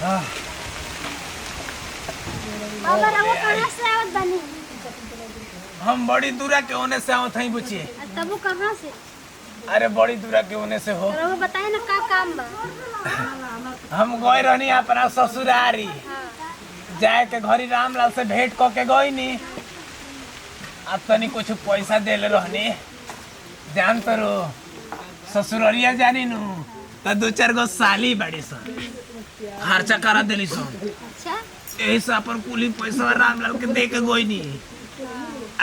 Speaker 3: हाँ
Speaker 5: बाबा रहो कहाँ से आवत बनी
Speaker 3: हम बड़ी दूरा के होने से आवत हई बुचिए
Speaker 5: तब कहाँ से
Speaker 3: अरे बड़ी दूरा के होने से हो
Speaker 5: रहो बताए ना का काम बा
Speaker 3: हम गए रहनी अपना ससुरारी
Speaker 5: हाँ
Speaker 3: जाए के घरी रामलाल से भेंट क के गई नी अब तनी कुछ पैसा देले रहनी जान तरो ससुररिया जानी नु तो 2-4 गो साली बड़ी सन खर्चा करा देली सन
Speaker 5: अच्छा
Speaker 3: यही से अपन कुली पैसा रामलाल के दे के गई नी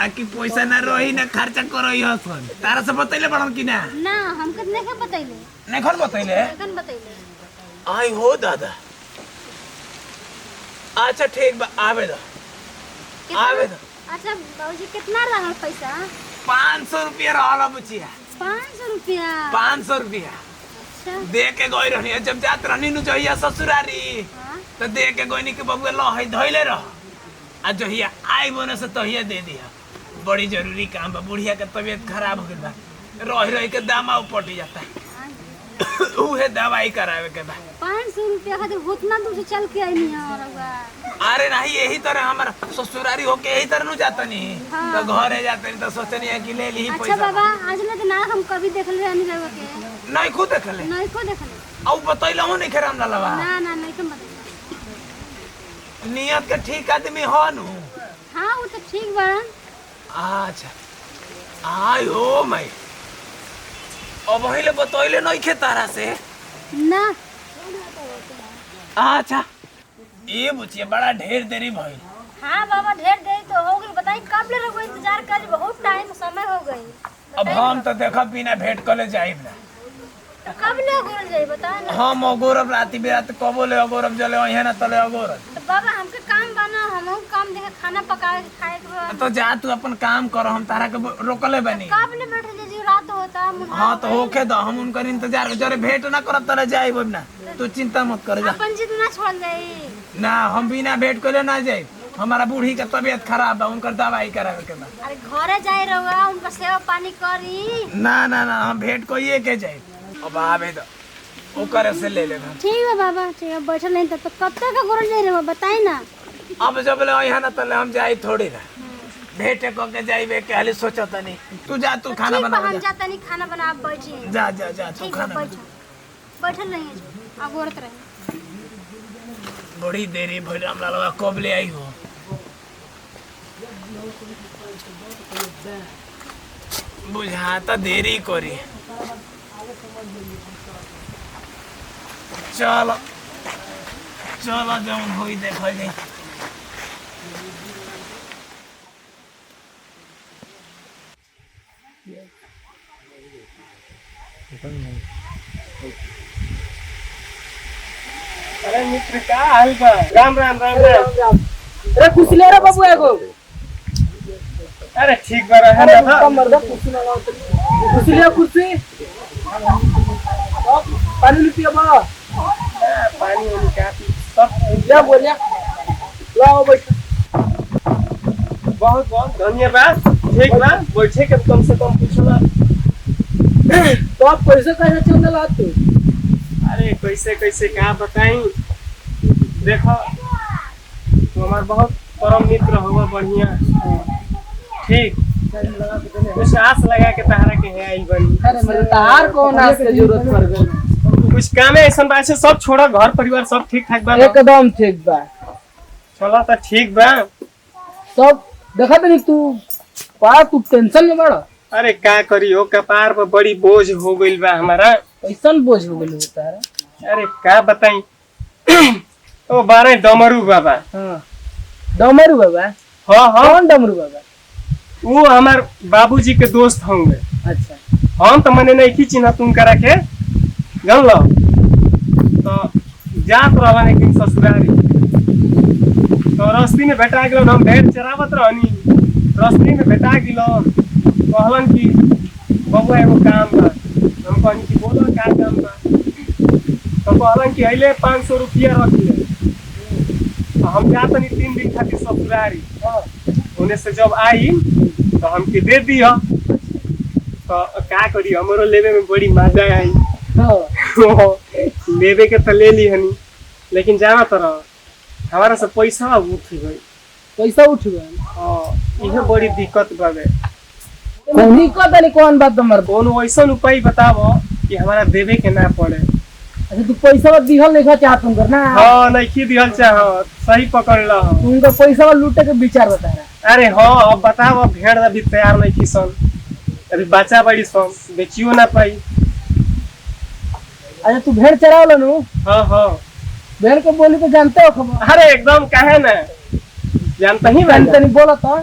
Speaker 3: आकि पैसा ना रही ना खर्चा करई हसन तारा से बतैले बड़न कि ना
Speaker 5: ना हमके नहीं बतैले
Speaker 3: नहीं खन बतैले
Speaker 5: कन बतैले
Speaker 3: आई हो दादा अच्छा ठीक बा आवे दो आवे दो
Speaker 5: अच्छा बाबूजी कितना रहल पैसा
Speaker 3: 500 रुपया रहला बुचिया
Speaker 5: 500 रुपया
Speaker 3: 500 रुपया
Speaker 5: अच्छा
Speaker 3: दे के गई रहनी है जब जात रहनी नु जहिया ससुरारी
Speaker 5: हाँ
Speaker 3: तो दे के गई के बबुआ लो है धइले रह आ जहिया आई बोने से तहिया दे दिया बड़ी जरूरी काम बा बुढ़िया के तबीयत खराब हो गई बा रह रह के दामा उपट जाता है उहे दवाई करावे के बा
Speaker 5: 500 रुपया खातिर उतना दूर से चल के आई नहीं और
Speaker 3: अरे नहीं यही तरह हमारा ससुरारी होके यही तरह नु जातनी
Speaker 5: हाँ।
Speaker 3: तो घरे जातनी तो सोचनी है कि ले ली
Speaker 5: अच्छा
Speaker 3: पैसा
Speaker 5: बाबा आज लग ना हम कभी देखल रहे नहीं रहो के
Speaker 3: नहीं खुद देखले
Speaker 5: नहीं को देखल
Speaker 3: औ बतैला हो नहीं खराम लवा
Speaker 5: ना ना नहीं तुम बता
Speaker 3: नियत के ठीक आदमी हो नु
Speaker 5: हाँ वो तो ठीक बा
Speaker 3: अच्छा आई हो मैं अब पहले बतैले नहीं खे तारा से
Speaker 5: ना
Speaker 3: अच्छा ये बुझिए बड़ा ढेर देरी भइल
Speaker 5: हाँ बाबा ढेर देरी तो हो गई बताई कब ले रहो इंतजार कर बहुत टाइम समय हो गई
Speaker 3: अब हम तो देखा बिना भेंट कले जाइब ना
Speaker 5: तो कब ले गोल जाई बता ना
Speaker 3: हम अगोरब राती बिरात कबो ले अगोरब जले यहाँ ना तले अगोरब
Speaker 5: तो बाबा हमके काम बना हम काम देखे खाना पकाए के खाए के बा।
Speaker 3: तो जा तू अपन काम करो हम तारा के रोकले बनी
Speaker 5: कब ले बैठे जी रात होता मुझे
Speaker 3: हाँ तो होके दो हम उनकर इंतजार जरे भेंट ना करब तले जाइब ना तू चिंता मत कर जा
Speaker 5: अपन जिद ना छोड़ जाई
Speaker 3: ना हम बिना भेंट कले ना जाइब हमारा बूढ़ी के तबीयत खराब बा उनकर दवाई करावे के बा
Speaker 5: अरे घरे जाए रहुआ उनका सेवा पानी करी
Speaker 3: ना ना ना हम भेंट को ये के जाइब अब आवे दो ओकर से ले लेना
Speaker 5: ठीक है बाबा ठीक है बैठल नहीं तो कब तक गोल जाए रहुआ बताई ना
Speaker 3: अब जब ले यहाँ ना तले हम जाई थोड़ी ना भेंटे को के जाइबे के हाली सोचत नहीं तू जा तू खाना
Speaker 5: ठीक बा,
Speaker 3: बना
Speaker 5: हम जाता नहीं खाना बना आप बैठिए
Speaker 3: जा जा जा तू
Speaker 5: ठीक है
Speaker 3: खाना
Speaker 5: बैठल रहिए आप औरत रहिए
Speaker 3: बड़ी देरी भइल हमरा लगा कब ले आई हो
Speaker 4: बुझाता देरी करी। चलो चलो जब होई देखल जाई। अरे मित्र का हाल बा? राम राम राम राम।
Speaker 2: अरे कुछ ले रे बाबू एगो।
Speaker 4: अरे ठीक बा रहे ना था।
Speaker 2: मर्दा कुछ लगाओ तो। कुछ ले कुर्सी। पानी ले पिया बा।
Speaker 4: पानी वाली क्या पी? सब
Speaker 2: क्या बोलिया? लाओ बैठ।
Speaker 4: बहुत बहुत धन्यवाद। ठीक बा, बैठे के कम से कम पूछो ना।
Speaker 2: तो आप पैसे कैसे चल रहा तू?
Speaker 4: अरे कैसे कैसे क्या बताई। देखो तो हमार बहुत परम मित्र होगा बढ़िया। ठीक कुछ आस लगा के तहरा के है आई बनी।
Speaker 2: अरे मेरे तार कौन आस के जरूरत पड़ गई?
Speaker 4: कुछ काम है ऐसा बात से सब छोड़ा, घर परिवार सब ठीक ठाक बा ना?
Speaker 2: एकदम ठीक बा।
Speaker 4: चलो तो ठीक बा।
Speaker 2: सब देखा तो नहीं तू टेंशन में बड़ा।
Speaker 4: अरे क्या करी हो, कपार पर बड़ी बोझ हो गई बा हमारा।
Speaker 2: कैसन बोझ हो गई तारा?
Speaker 4: अरे क्या बताई। ओ बारे डमरू बाबा।
Speaker 2: हाँ डमरू बाबा।
Speaker 4: हाँ हाँ
Speaker 2: कौन डमरू बाबा?
Speaker 4: वो हमार बाबूजी के दोस्त होंगे।
Speaker 2: अच्छा
Speaker 4: हम तो मने नहीं चिन्ह तुम करा के जान लो। तो जात रहा एक दिन ससुरारी, तो रस्ती में भेटा गेलो। हम भेड़ चरावत रहनी, रस्ती में भेटा गेलो। कहलन कि बबुआ एगो काम बा। हम कहनी कि बोलो क्या काम बा। तो कहलन कि अइले 500 रुपया रख ले। तो हम जात नहीं 3 दिन खातिर ससुरारी। उन्हें से जब आई तो हमके दे दिया। तो क्या करी, हमरो लेवे में बड़ी मजा आई। लेवे के तो ले ली हनी, लेकिन जाना तरह हमारा सब पैसा उठ गई।
Speaker 2: पैसा उठ गया?
Speaker 4: इहे बड़ी दिक्कत बावे।
Speaker 2: कौन बात तुम्हारे?
Speaker 4: कौन वैसा उपाय बताओ कि हमारा देवे के ना पड़े।
Speaker 2: अच्छा तू पैसा दिहल नहीं चाहत तुम करना?
Speaker 4: हाँ नहीं दिहल चाह, सही पकड़ लो।
Speaker 2: तुमको पैसा लूटे के विचार बता रहा।
Speaker 4: अरे हाँ अब बताओ, भेड़ अभी तैयार नहीं किसन, अभी बच्चा बड़ी सन, बेचियो ना पाई।
Speaker 2: अच्छा तू भेड़ चरावला नु?
Speaker 4: हाँ हाँ
Speaker 2: भेड़ को बोली तो जानते हो खबर?
Speaker 4: अरे एकदम काहे ना जानता ही
Speaker 2: जानते नहीं बोला तो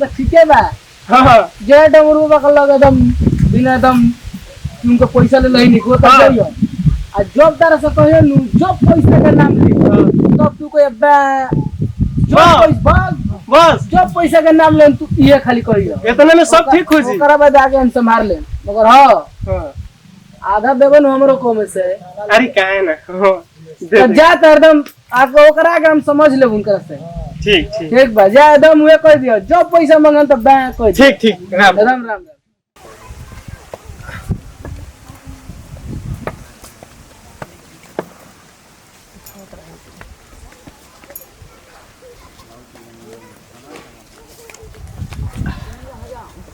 Speaker 2: ठीक है बा।
Speaker 4: हाँ
Speaker 2: जे डमरू बाबा का लगे एकदम बिना एकदम तुमको पैसा ले नहीं निको तब जाइयो। आ जब तारा से कहियो नु जब पैसा का नाम ले तब तू को
Speaker 4: बस
Speaker 2: जब पैसा का नाम ले तू ये खाली कहियो।
Speaker 4: इतने में सब ठीक हो जी।
Speaker 2: ओकरा बाद आगे हम संभाल ले। मगर हां आधा देबन हमरो को में से।
Speaker 4: अरे काहे ना
Speaker 2: तब जा त एकदम आपको ओकरा आगे हम समझ ले उनकर से।
Speaker 4: ठीक ठीक
Speaker 2: ठीक बा जा एकदम वे कह दियो जब पैसा मांगन त बैंक कह दियो।
Speaker 4: ठीक ठीक राम
Speaker 2: राम राम।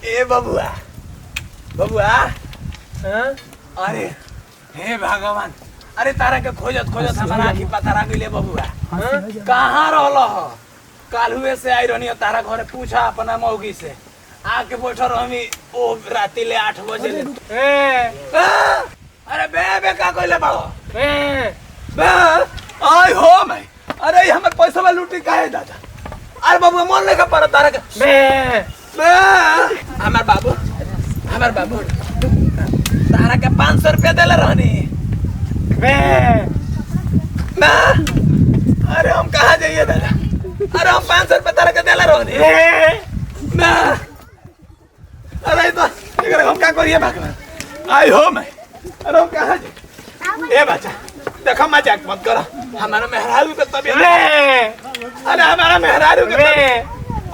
Speaker 3: ए बबुआ बबुआ। हाँ? अरे हे भगवान, अरे तारा के खोजत खोजत हमारा आँखी पतारा गइले बबुआ। हाँ? कहाँ रहल हो? कालुए से आई रहनी तारा घरे, पूछा अपना मौगी से। आके बैठो रहमी ओ राती ले 8 बजे ले। अरे बे का कइले बाड़ो? बे आई हो मैं। अरे हमर पैसा लूटी काहे दादा? अरे बबुआ मन लेके पर तारा के हमार बाबू तारा के 500 रुपया देले रहनी। अरे हम कहाँ जाइए दादा? अरे हम 500 रुपया तारा के देले रहनी। अरे तो हम क्या करिए भगवान? आई हो मैं। अरे हम कहाँ जाइए? ए बच्चा देखो मजाक मत करो, हमारा मेहरारू के तबीयत। अरे हमारा मेहरारू के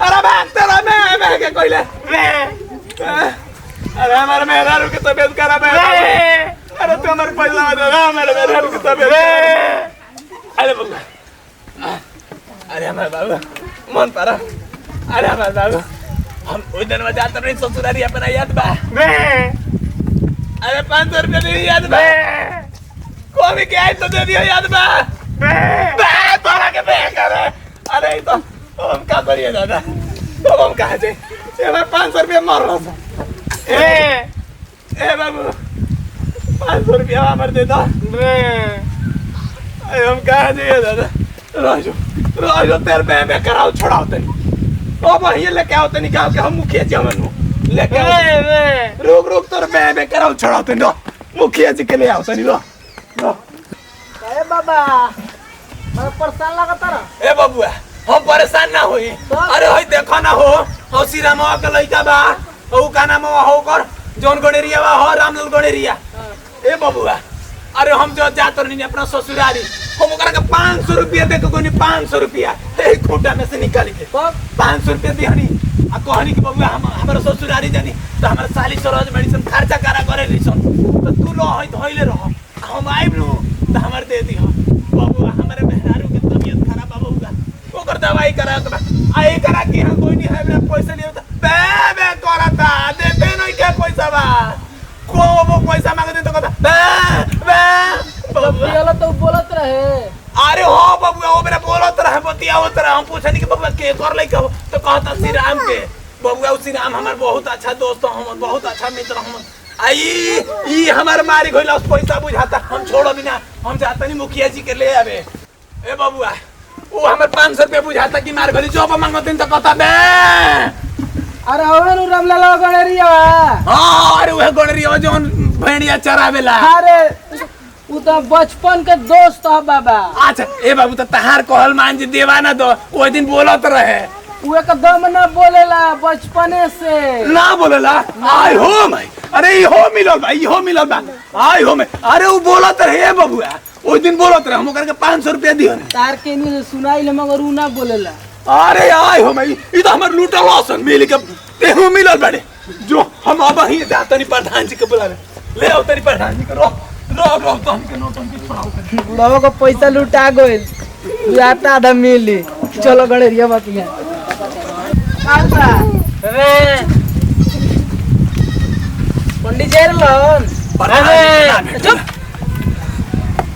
Speaker 3: अरे भागते रहो मैं के कोइले। अरे हमारे मेहरारू की तबीयत खराब है। अरे तू हमारे पैसा दे रहा, हमारे मेहरारू की तबीयत। अरे बबुआ, अरे हमारे बाबू मन पारा। अरे हमारे बाबू हम उस दिन में जाते नहीं ससुरारी अपना याद बा। अरे 500 रुपया नहीं याद बा? कोई के आई तो दे दियो याद बा। तोरा के बे करे। अरे तो हम क्या करिए दादा? बाबू हम कहा जाए ये मैं 500 रुपया मार रहा था ए बाबू 500 रुपया हमारे दे दो हम कहा जाइए दादा राजू राजू तेरे में कराओ छोड़ाओ तनी ओ भाई लेके आओ तनी गाँव के हम मुखिया जी हमन लेके रुक रुक तोर में कराओ छोड़ाओ तनी मुखिया जी के ले आओ तनी लो
Speaker 2: ए बाबा मैं परेशान लगता रहा
Speaker 3: ए बाबू हम परेशान ना होई अरे होई देखो ना हो श्रीरामवा के लइका बा ओ का नाम हो कर जौन गणेरिया बा हो रामलाल गणेरिया ए बाबूआ अरे हम जो जात रहनी अपना ससुरारी हम ओकरा के 500 रुपया दे के कोनी 500 रुपया ए खूंटा में से निकाल के 500 रुपया दिहनी आ कहनी कि बाबूआ हम हमर ससुरारी जानी तो हमर साली सरोज मेडिसिन खर्चा करा करे लिसन तो तू लो होई धइले रह हम आइब नु तो हमर दे दी बाबूआ हमरे मेहरारू के तबीयत खराब बाबूआ ओकर दवाई करा के आई करा कि हम कोई नहीं है मेरा पैसा नहीं होता बे करता देते नहीं के पैसा बा को वो पैसा मांगते तो कहता
Speaker 2: पियाला तो बोलत रहे
Speaker 3: अरे हो बाबू वो मेरा बोलत रहे बतियावत रहे हम पूछनी कि बाबू के कर ले तो कहता श्री राम के बाबू श्री राम हमार बहुत अच्छा दोस्त हम बहुत अच्छा मित्र हम आई ई हमार मारी गइल पैसा बुझाता हम छोड़ो बिना हम जाता नहीं मुखिया जी के ले आवे ए बाबूआ वो हमार 500 रुपया बुझाता कि मार गइल जो मांगते तो कहता बे
Speaker 2: अरे होवे नु रामलाल गणेरिया
Speaker 3: हां अरे वो गणेरिया जोन भेड़िया चरावेला
Speaker 2: अरे उ तो बचपन के दोस्त है बाबा
Speaker 3: अच्छा ए बाबू तो तहार कहल मान जी देवा ना दो वो दिन बोलत रहे
Speaker 2: उ एकदम ना बोलेला बचपने से
Speaker 3: ना बोलेला आई हो मैं अरे ई हो मिलल बा आई हो मैं अरे वो बोलत रहे बाबू वो दिन बोलत रहे हम ओकर के 500 रुपया दियो
Speaker 2: तार के नहीं सुनाई ले मगर उ ना बोलेला
Speaker 3: अरे आई हो मैं ई तो हमर लूटल लसन मिल के तेहू मिलल बड़े जो हम अब ही जात नहीं प्रधान जी के बुला ले आओ तनी प्रधान जी के रो तो हमके नोटन की छोड़ाओ
Speaker 2: बुढ़ावा को पैसा लुटा गइल याता आधा मिली चलो गणेरिया बतिया पंडित जी लन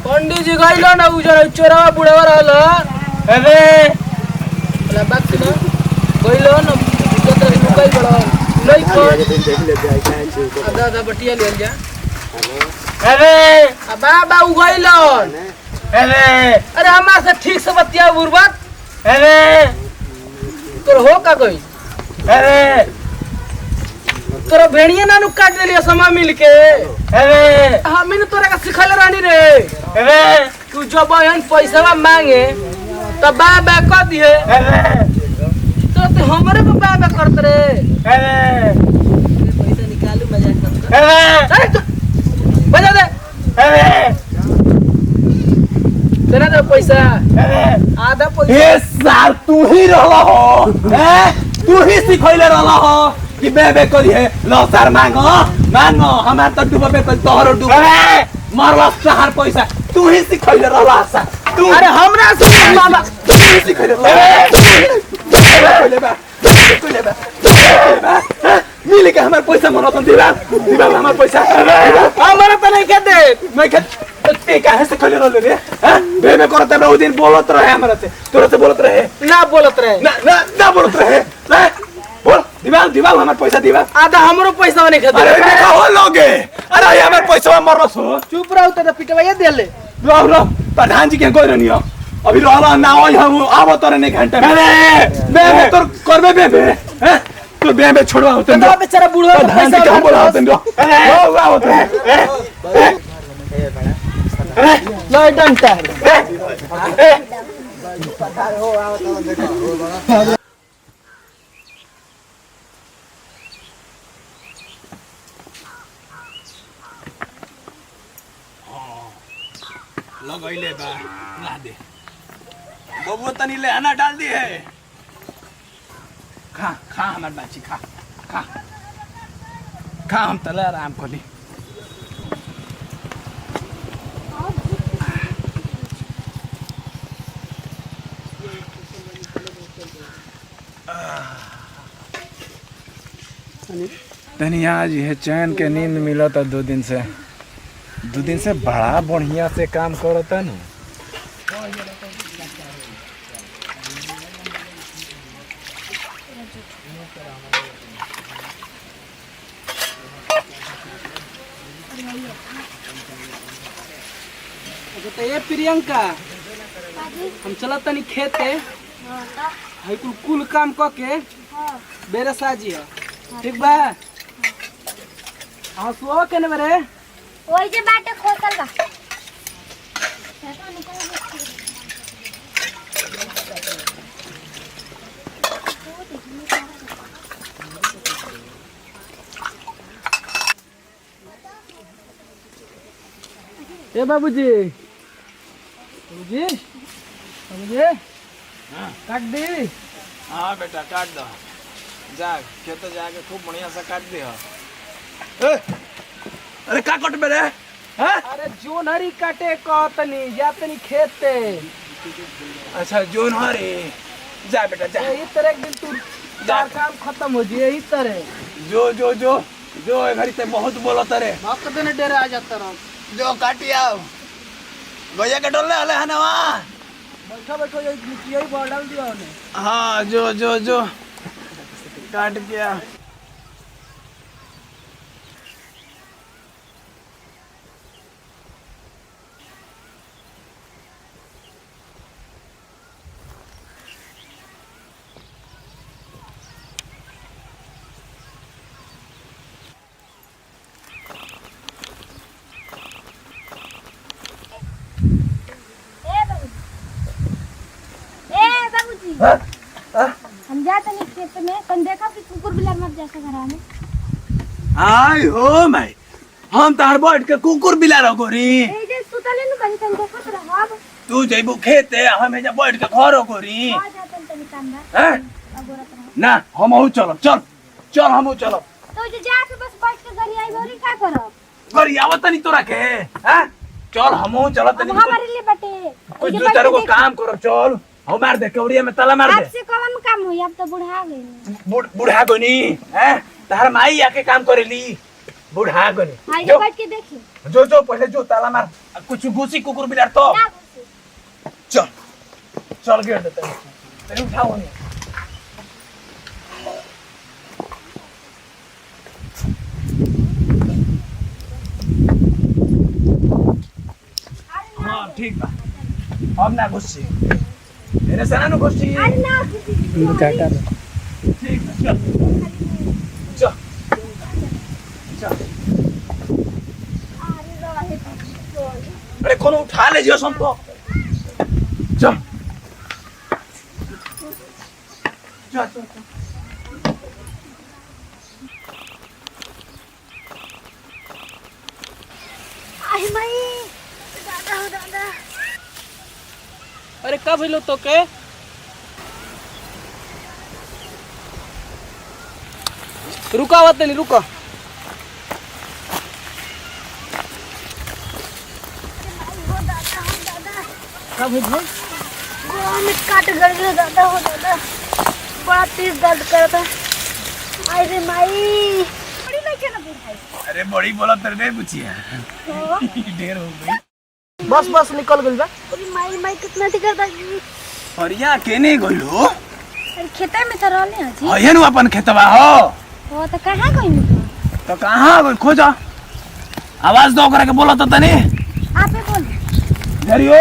Speaker 2: पंडित जी गइल ना उजर चोरावा बुढ़ावा रहल अरे बात सुनो गइल ना तो रुकई बड़ा नहीं को आधा आधा बटिया ले जा अरे बाबा उगइल अरे हमार से ठीक से बतिया बुरबक अरे तोर हो का गई अरे तोरा भेड़िया नानू काट देलियो समय मिल के अरे हम इन तोरा का सिखल रहनी रे अरे तू जब बहन पैसा मांगे तो बाबा कह दिए अरे तो हमरे को बाबा करत रे अरे पैसा निकालू मजाक मत अरे बजा दे अरे तेरा दे पैसा अरे आधा पैसा
Speaker 3: ए साल तू ही रहला हो तू ही सिखैले रहला हो कि बे करी है लो सर मांगो हमार तो डूबे कर तोहरो डूबे मारला सहार पैसा तू ही सिखैले रहला सा तू
Speaker 2: अरे हमरा से बाबा
Speaker 3: तू ही सिखैले मिले के हमार पैसा मनो दीवा हमार पैसा
Speaker 2: हमरा तो नहीं कहते
Speaker 3: मैं ते काहे से खले रहले रे हां बे करत रहे ओ दिन बोलत रहे हमरा से तोरा से बोलत रहे
Speaker 2: ना बोलत रहे
Speaker 3: ना बोलत रहे बोल दीवा हमार पैसा दीवा
Speaker 2: आधा हमरो पैसा नहीं कहते
Speaker 3: अरे देखा हो लोगे अरे हमार पैसा मरस हो
Speaker 2: चुप रहो तो पिटवाइए दे ले
Speaker 3: रो प्रधान जी के कोई रहनी हो अभी रहला ना होय हम आबो तोरे ने घंटा अरे बे तोर करबे बे हैं तो बे छोड़वा होतन
Speaker 2: तो बेचारा बुढ़वा का
Speaker 3: प्रधान जी
Speaker 2: पैसा
Speaker 3: के बोला होतन रो आवत
Speaker 2: लो डंटा
Speaker 3: लगैले बा ला दे बबुआ तनी ले आना डाल दी है खा हमार बाची खा हम तले आराम करी
Speaker 6: तनी आज ये चैन के नींद मिला था 2 दिन से बड़ा बढ़िया से काम करता न
Speaker 2: तो ये प्रियंका हम चलत तनी खेत है कुल काम क के बेरे साजी है ठीक बा। हाँ सुओ केने बरे
Speaker 5: वही जे बाटे खोसल बा।
Speaker 2: ए बाबूजी बाबूजी बाबूजी काट दी।
Speaker 6: हाँ बेटा काट दो, जा खेत जाके खूब बढ़िया से काट दे।
Speaker 3: अरे का कट मेरे हैं?
Speaker 2: अरे जोन हरी काटे कहतनी या तनी खेत ते।
Speaker 3: अच्छा जोन हरे, जा बेटा जा।
Speaker 2: यही तरह एक दिन तू चार काम खत्म हो जाए यही तरह।
Speaker 3: जो जो जो जो घरी ते बहुत बोलत रे।
Speaker 2: वक्त देने डेरे आ जाता रहो।
Speaker 3: जो काटिया गया के डोले हले है ना वहाँ।
Speaker 2: बैठो बैठो यही बॉल डाल दिया उन्हें।
Speaker 3: हाँ जो जो जो काट गया।
Speaker 5: हम जाते नहीं खेत में कन देखा कि कुकुर बिलार मर जैसा घर में।
Speaker 3: आय हो मैं हम तार बैठ के कुकुर बिला रहो री।
Speaker 5: ए जे सुतले नु कहीं कन देखत रहब।
Speaker 3: तू जइबू खेते हम एजा बैठ के घर को री।
Speaker 5: आ जातन तनी कांदा
Speaker 3: हैं
Speaker 5: अगोरत रह।
Speaker 3: ना हम हूँ चलब चल चल हम चलब।
Speaker 5: तो जे जाके बस बैठ के गरी आई भरी का करब।
Speaker 3: घर आवत नहीं तोरा के हैं चल हम चलत
Speaker 5: अब हमारे लिए बटे
Speaker 3: कुछ जो तेरे को काम करो चल। हम मार दे कौड़िया में ताला मार दे।
Speaker 5: आपसे कौन काम हुई अब तो बुढ़ा गई।
Speaker 3: बुढ़ा गोनी हैं तार माई आके काम करेली बुढ़ा गोनी।
Speaker 5: आई बैठ के देखी
Speaker 3: जो जो पहले जो ताला मार कुछ घुसी कुकुर बिलार तो
Speaker 5: ना घुसी।
Speaker 3: चल चल गिर देते तेरे उठाओ नहीं। हाँ ठीक बा अब ना घुसी मेरे से ना घुसी।
Speaker 5: अरे ना घुसी
Speaker 2: काटा
Speaker 3: ठीक है चल चल चल।
Speaker 5: अरे रहे
Speaker 3: अरे कौन उठा ले जियो संतो चल चल चल
Speaker 5: आई मई दादा हो दादा।
Speaker 2: अरे कब हिलो तो के रुका वत नहीं रुका। कब हिल
Speaker 5: में काट गड़ गया दादा हो दादा। बड़ा तेज दर्द करता। आई रे माई बड़ी लगे ना बुढ़ाई।
Speaker 3: अरे बड़ी बोला तेरे नहीं पूछिए ढेर हो गई।
Speaker 2: बस बस निकल गई बा।
Speaker 5: अरे माई माई कितना टिकर दा जी।
Speaker 3: और यहाँ केने गइलो
Speaker 5: अरे खेते में तो रहले हैं जी।
Speaker 3: हयन अपन खेतवा हो
Speaker 5: तो कहाँ गई
Speaker 3: तो कहाँ गइल खोजा आवाज दो करे के बोला तो तनी
Speaker 5: आपे बोल।
Speaker 3: दरियो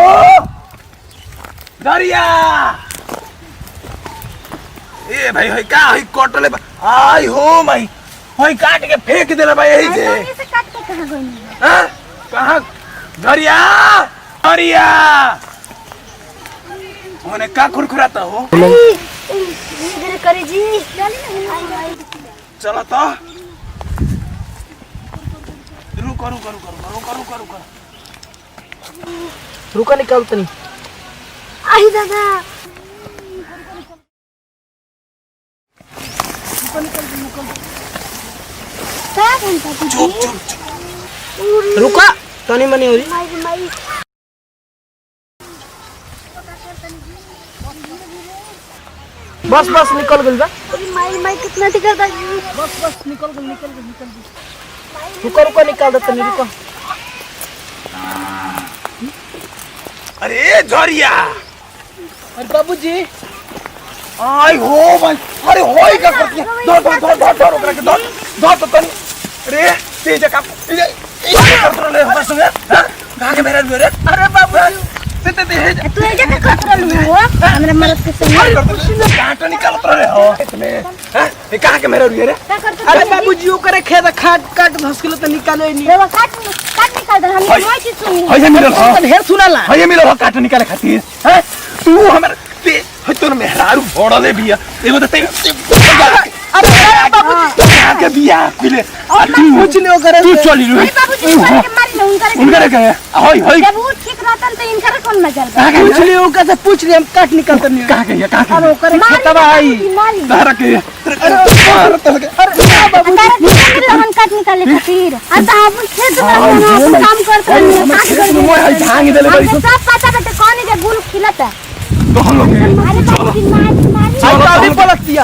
Speaker 3: दरिया ए भाई होय का होय कटले आई हो भाई होय काट के फेंक देले भाई यही से।
Speaker 5: अरे से काट के कहाँ गई।
Speaker 3: हां कहाँ दरिया दरिया ओने का खुरखुराता हो
Speaker 5: इधर करे जी चली ना।
Speaker 3: चलो तो रुको रुको रुको रुको रुको रुको
Speaker 2: रुका निकल तनी।
Speaker 5: आई दादा क्या घंटा
Speaker 3: चुप चुप चुप
Speaker 2: रुका तनी मनी हो रही।
Speaker 5: माई माई
Speaker 2: बस बस निकल गई बा।
Speaker 5: अरे माई माई कितना टिकर दा जी।
Speaker 2: बस बस निकल गई। रुका रुका निकाल दे तनी रुका।
Speaker 3: अरे झरिया
Speaker 2: अरे बाबूजी
Speaker 3: आई हो भाई अरे होई का करती है दो ओकरा के दो तो तनी अरे तेज का ले हमरा संगे हां कहां के मेरा रे
Speaker 2: अरे बाबू
Speaker 5: तू एजा के खतरा लू हो हमरा मरद के संग
Speaker 3: काट निकालत रहे हो इतने हां ये कहां के मेरा रे
Speaker 5: का करते
Speaker 2: अरे बाबूजी ओकरे खेत काट धसकलो त निकाले नहीं
Speaker 5: रे काट निकाल दे हम कोई चीज सुनी
Speaker 3: है मिलल हो
Speaker 2: ढेर सुनाला
Speaker 3: है मिलल हो काट निकाले खातिर हैं तू हमर ते है तोर मेहरारू फोड़ले बिया एगो त
Speaker 2: अरे बाबूजी
Speaker 3: कहां के बिया पिले
Speaker 2: पूछ लियो करे
Speaker 3: तू चली रे
Speaker 5: बाबूजी के मारी ना
Speaker 3: उनकर के होय होय
Speaker 5: जब वो ठीक रहतन तो इनकर कौन मजल बा
Speaker 2: पूछ लियो ओका से पूछ लियो हम काट निकालते नहीं
Speaker 3: कहां के कहां
Speaker 2: अरे ओकरे खेतवा आई
Speaker 5: मारी
Speaker 3: तारा के
Speaker 2: अरे बाबूजी
Speaker 5: हम काट निकाले खातिर अब हम खेत में काम करते हैं काट कर
Speaker 3: मोय है भांग देले बड़ी
Speaker 5: सब पता बटे कौन है गुल खिलता
Speaker 3: तो हम लोग
Speaker 5: अरे बाबूजी मारी
Speaker 2: अब अभी पलट दिया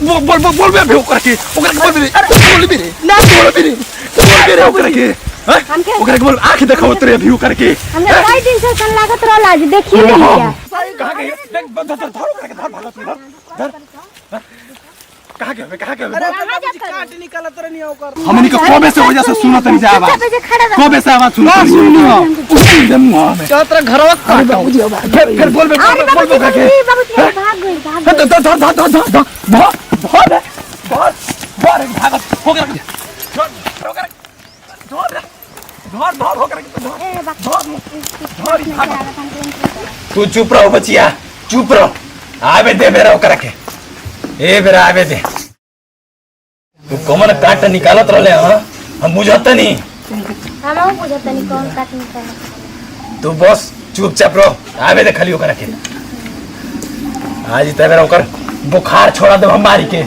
Speaker 3: बोल बे ओकरा के बोल भी रे ना बोल भी रे ओकरा के ओकरा के बोल आंख देखाओ तेरे व्यू करके
Speaker 5: हमने कई दिन से सन लागत रहल आज देखिए नहीं
Speaker 3: कहां के देख धर ओकरा के धर भागत धर कहां के
Speaker 2: अरे बाबूजी काट निकालत रहनी ओकर
Speaker 3: हमनी के कबे से वजह से सुनत नहीं जा आवाज कबे से आवाज सुनत नहीं सुनियो एकदम में
Speaker 2: तेरा घरवा काट बाबूजी
Speaker 3: फिर बोल बे ओकरा के
Speaker 5: बाबूजी भाग गई
Speaker 3: धर भागत ओकरा के तू चुप रहो बचिया चुप रहो आवे दे बेरा ओकरा के ए बेरा आवे दे तू कमन काट निकालत रहले हां हम बुझत नहीं
Speaker 5: हम बुझत नहीं कौन काट निकाल
Speaker 3: तू बस चुपचाप रहो आवे दे खाली ओकरा के आज ते बेरा ओकर बुखार छोड़ा दे हम मारी के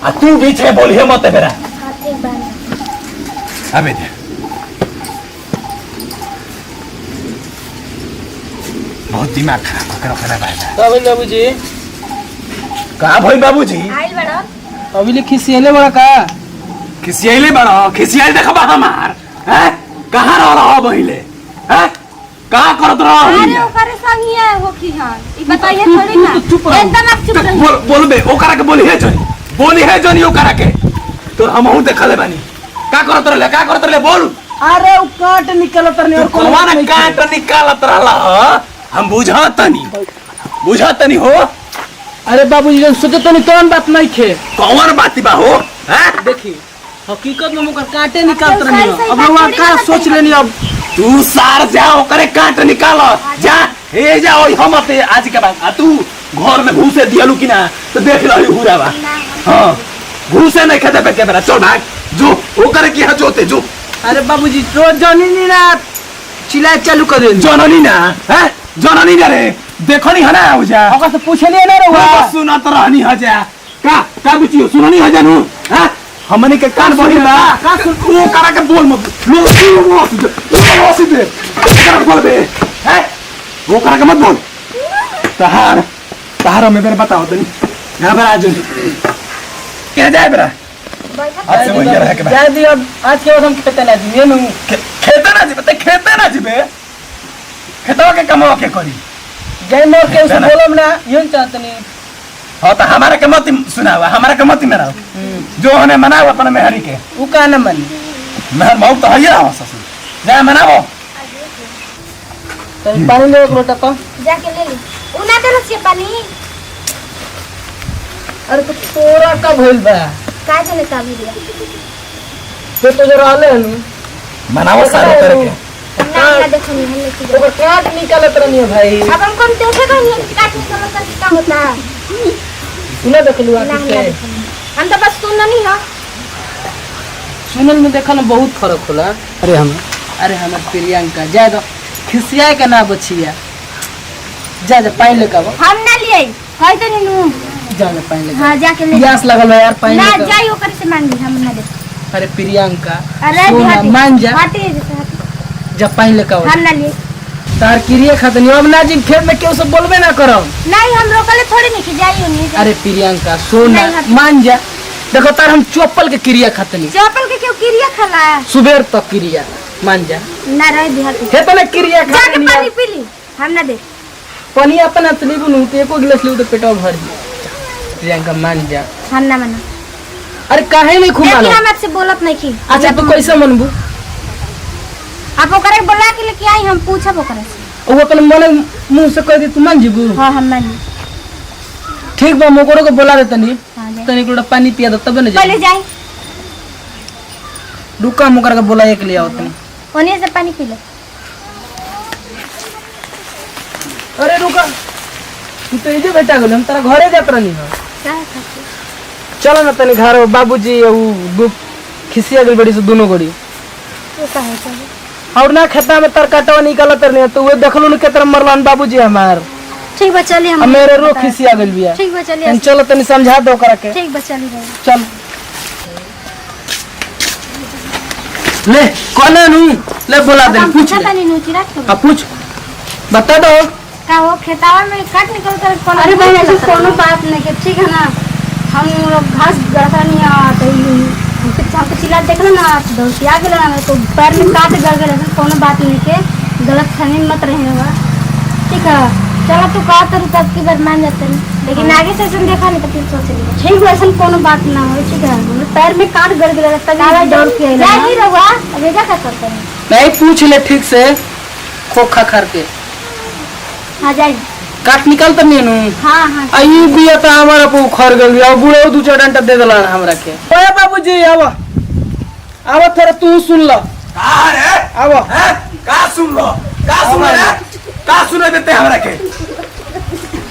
Speaker 3: आ तू बीच में बोलिए मत बेरा
Speaker 5: ठीक बा
Speaker 3: आवे दे बहुत दिमाग खराब कर रखा है
Speaker 2: तब बाबूजी
Speaker 3: कहां भाई बाबूजी
Speaker 1: आइल बड़ा
Speaker 2: अभी ले खिसियले बड़ा का
Speaker 3: खिसियाइले बड़ा खिसियाइल देखबा हमार हैं कहां रह रहा बहिले हैं कहां करत
Speaker 1: अरे
Speaker 3: रह
Speaker 1: ओकरे संग ही है हो की हां ई बताइए थोड़ी ना
Speaker 2: चुप रहो।
Speaker 1: एकदम आप चुप रहिए
Speaker 3: बोल बे ओकरा के बोली है जोनी ओकरा के तो हमहू देखले बानी का करत रहले बोल
Speaker 2: अरे उ काट निकालत रहनी और
Speaker 3: कौन काट निकालत रहला हम बुझत नहीं हो
Speaker 2: अरे बाबूजी जन सोचे तो नहीं कौन बात नहीं खे
Speaker 3: कौन बात बा हो हैं
Speaker 2: देखी हकीकत में मुकर काटे निकालत
Speaker 1: सही-
Speaker 2: रहनी
Speaker 1: सही
Speaker 2: अब
Speaker 1: बात
Speaker 2: वहां
Speaker 1: थोड़ी
Speaker 2: का
Speaker 1: ना
Speaker 2: सोच
Speaker 1: सही
Speaker 2: लेनी अब
Speaker 3: तू सार जा ओकरे काट निकाल जा ए जा ओई हमते आज के बाद आ तू घर में घुसे दियलु कि ना तो देख लही हुरावा हां घुसे नहीं खेते पे के बेरा चल भाग जो ओकरे की हां जोते जो
Speaker 2: अरे बाबूजी रोज जानी नहीं ना चिल्लाए चालू कर दे
Speaker 3: जननी ना हैं जननी ना रे देखो नहीं हना हो जा
Speaker 2: ओका से पूछ लिए ना रे
Speaker 3: बस सुनत रहनी ह जा का बुचियो सुननी ह जानू हैं हमनी के कान बही ना का सुन ओ करा के बोल मत लो सीधे करा बोल बे हैं वो करा के मत बोल तहार में बेरा बताओ तनी यहां पर आ जो क्या जाए बेरा आज से वही रह के
Speaker 2: जाए दी अब आज के बाद हम खेते ना दी ये नहीं
Speaker 3: खेते ना जीबे खेतवा के कमावा के करी
Speaker 2: जय मोर के उसे बोलम ना यूं चाहत नहीं
Speaker 3: हाँ तो हमारा के मत सुनावा हमारा के मत मनाओ जो हने मनाओ अपने मेहरी के
Speaker 2: उ का न मन
Speaker 3: मेहर मौत तो है रहा ससुर जा मनाओ
Speaker 2: तो पानी ले एक लोटा का
Speaker 1: जाके ले ली उना दे रसिए पानी
Speaker 2: अरे तो तोरा का भइल बा
Speaker 1: का जने का भी दिया
Speaker 2: तो जो रहले नु
Speaker 3: मनाओ सारे करके
Speaker 1: ना ना देखो नहीं हम लेके
Speaker 2: ओकर काट निकालत रहनी है भाई
Speaker 1: अब हम कौन देखे कहीं काट निकाल कर क्या होता है
Speaker 2: सुना देखलू
Speaker 1: ना
Speaker 2: आके
Speaker 1: ना
Speaker 2: से
Speaker 1: देखो नहीं। हम तो बस सुनना नहीं है
Speaker 2: सुनल में देखा ना बहुत फर्क होला अरे हम प्रियंका जा दो खिसिया के ना बचिया जा जा पानी लेके आओ
Speaker 1: हम ना लिए कह तो नहीं नु
Speaker 2: जा जा पानी लेके
Speaker 1: हां जाके ले
Speaker 2: प्यास लगल है यार पानी
Speaker 1: ना
Speaker 2: लेके
Speaker 1: जाई ओकर से मांगी हम ना दे
Speaker 2: अरे प्रियंका
Speaker 1: अरे
Speaker 2: सोना मान जा
Speaker 1: हटे
Speaker 2: जा पानी लेके आओ
Speaker 1: हम ना लिए
Speaker 2: तार क्रिया खतनी अब ना जी खेत में क्यों सब बोलबे ना करो
Speaker 1: नहीं हम रोकले थोड़ी नहीं कि जाइयो नहीं
Speaker 2: अरे प्रियंका सोना
Speaker 1: नहीं, हट।
Speaker 2: मान जा देखो तार हम चौपल के क्रिया खतनी
Speaker 1: चौपल के क्यों क्रिया खला है
Speaker 2: सुबेर तक क्रिया मान जा
Speaker 1: ना रह दिया
Speaker 2: हे तो ना क्रिया
Speaker 1: जाके
Speaker 2: खतनी
Speaker 1: पानी पी ली हम ना दे
Speaker 2: पानी अपन अतली बुनु तो एको गिलास ले तो पेटवा भर जी प्रियंका मान जा
Speaker 1: हम ना मना
Speaker 2: अरे काहे नहीं
Speaker 1: देखिए
Speaker 2: खुमानो
Speaker 1: हम आपसे बोलत नहीं की
Speaker 2: अच्छा तू कैसे मनबू
Speaker 1: ओकरे बोला के लेके आई हम पूछब ओकरे से
Speaker 2: वो अपन मने मुंह से कह दी तू मान जीबू
Speaker 1: हां हम मानी
Speaker 2: ठीक बा मोकरो को बोला दे तनी
Speaker 1: हां जाई
Speaker 2: तनी लोटा पानी पिया दो तबे न
Speaker 1: पहले
Speaker 2: जाई
Speaker 1: जाई
Speaker 2: रुका मोकर के बोला एक ले आओ तनी
Speaker 1: ओने से पानी पी ले
Speaker 2: अरे रुका तू तो इजे बेटा गेल हम तेरा घरे जात रहनी हां
Speaker 1: क्या खाती
Speaker 2: चलो ना तनी घर बाबूजी वो खिसिया गेल बड़ी से दोनों गोड़ी
Speaker 1: तो कहे चले
Speaker 2: और ना खेता में तर कटवा निकालत रहनी तो वो देखलो न केतर मरलन बाबूजी हमार
Speaker 1: ठीक बा चली हम
Speaker 2: मेरे रो खिसिया गेल बिया
Speaker 1: ठीक बा चली
Speaker 2: तनी चलो तनी समझा दो करा के
Speaker 1: ठीक बा चली जाई
Speaker 2: चल ले कौन है नू ले बोला दे पूछ ले
Speaker 1: पता नहीं नोची रात को
Speaker 2: पूछ बता दो
Speaker 1: का वो खेतावा में काट निकल कर कौन
Speaker 5: अरे बहन ऐसी कोनो बात नहीं है ठीक है ना हम लोग घास गड़ता नहीं आते हमको चिल्ला देखना ना दौड़िया गेल ना तो पैर में काट गड़ गए कोनो बात नहीं के गलत फहमी मत रहेगा ठीक है
Speaker 1: चलो तू कहा तो रुका की बार मान जाते हैं लेकिन आगे से सुन देखा नहीं तो फिर सोच लिया
Speaker 5: ठीक है ऐसा कोनो बात ना हो ठीक है हमने पैर में काट गड़ गए तभी दौड़ के
Speaker 1: जा
Speaker 5: आए
Speaker 1: ही रहुआ अबे क्या कर सकते हैं
Speaker 2: नहीं पूछ ले ठीक से खोखा खर के
Speaker 5: हाँ जाइए
Speaker 2: काट निकल त नहीं नु
Speaker 5: हाँ हाँ
Speaker 2: आई बिया त हमारा पो खर गेल और बुढ़ो दू चार डंडा दे देला हमरा के ओए बाबूजी आवा आवा थोड़ा तू सुन ल
Speaker 3: का रे
Speaker 2: आवा
Speaker 3: हैं का सुन लो का सुन रे का सुने देते हमरा के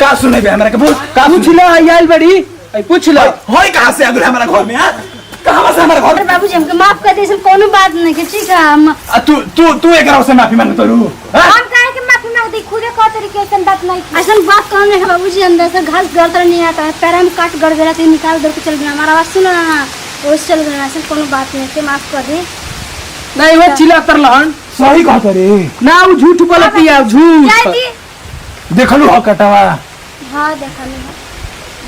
Speaker 3: का सुने बे हमरा के बोल का
Speaker 2: पूछ ल आइल बड़ी आई पूछ ल
Speaker 3: होई कहां से आगुर हमरा घर में हां कहां से हमरा घर
Speaker 5: अरे बाबूजी हमको माफ कर दे इसमें कोनो बात नहीं है ठीक है हम
Speaker 3: तू तू तू एकरा से माफी मांग तो रू हैं
Speaker 1: हम काहे के माफी मांग दी खुदे कह तरीके से बात नहीं की
Speaker 5: ऐसा बात कौन है बाबूजी अंदर से घास गड़ता नहीं आता है पैर में काट गड़ गया तो निकाल दे के चल गया हमारा आवाज सुनो ना वो चल गया ऐसा कोनो बात नहीं है माफ कर दे
Speaker 2: नहीं वो चिल्ला तर लहन
Speaker 3: सही कहत रे
Speaker 2: ना वो झूठ बोलती है झूठ
Speaker 1: जाई दी
Speaker 3: देखलू हो कटवा
Speaker 1: हां देखा नहीं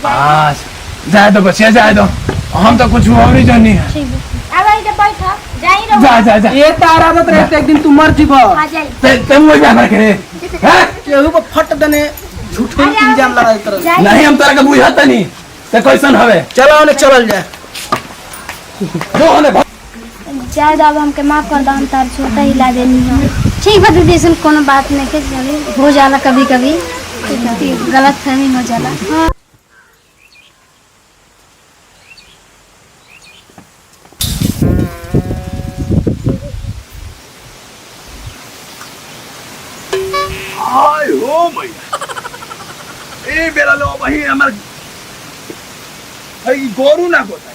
Speaker 3: बस जाए दो बचिया जाए दो हम तो कुछ और ही जानी है
Speaker 1: ठीक है अब आई दे बैठा जाई रहुआ
Speaker 3: जा जा जा
Speaker 2: ये तारा आदत रहते एक दिन तू मर जीबो
Speaker 1: हां जाई
Speaker 3: ते वो भी हमरा के रे हैं
Speaker 2: केहू को फट दने झूठे इल्जाम लगाए तरह
Speaker 1: जाई
Speaker 3: नहीं हम तारा के बुझाता नहीं ते कैसन हवे
Speaker 2: चलो ने चलल जाए
Speaker 3: जो होने
Speaker 5: जाए अब हमके माफ कर दो हम तार छोटा ही ला देनी है ठीक है दीदी इसमें कोनो बात नहीं के चली हो जाला कभी कभी गलत फहमी हो जाला हाँ।
Speaker 3: हाय हो मैया ए बेरा लो वही हमर हई गोरू ना गोताई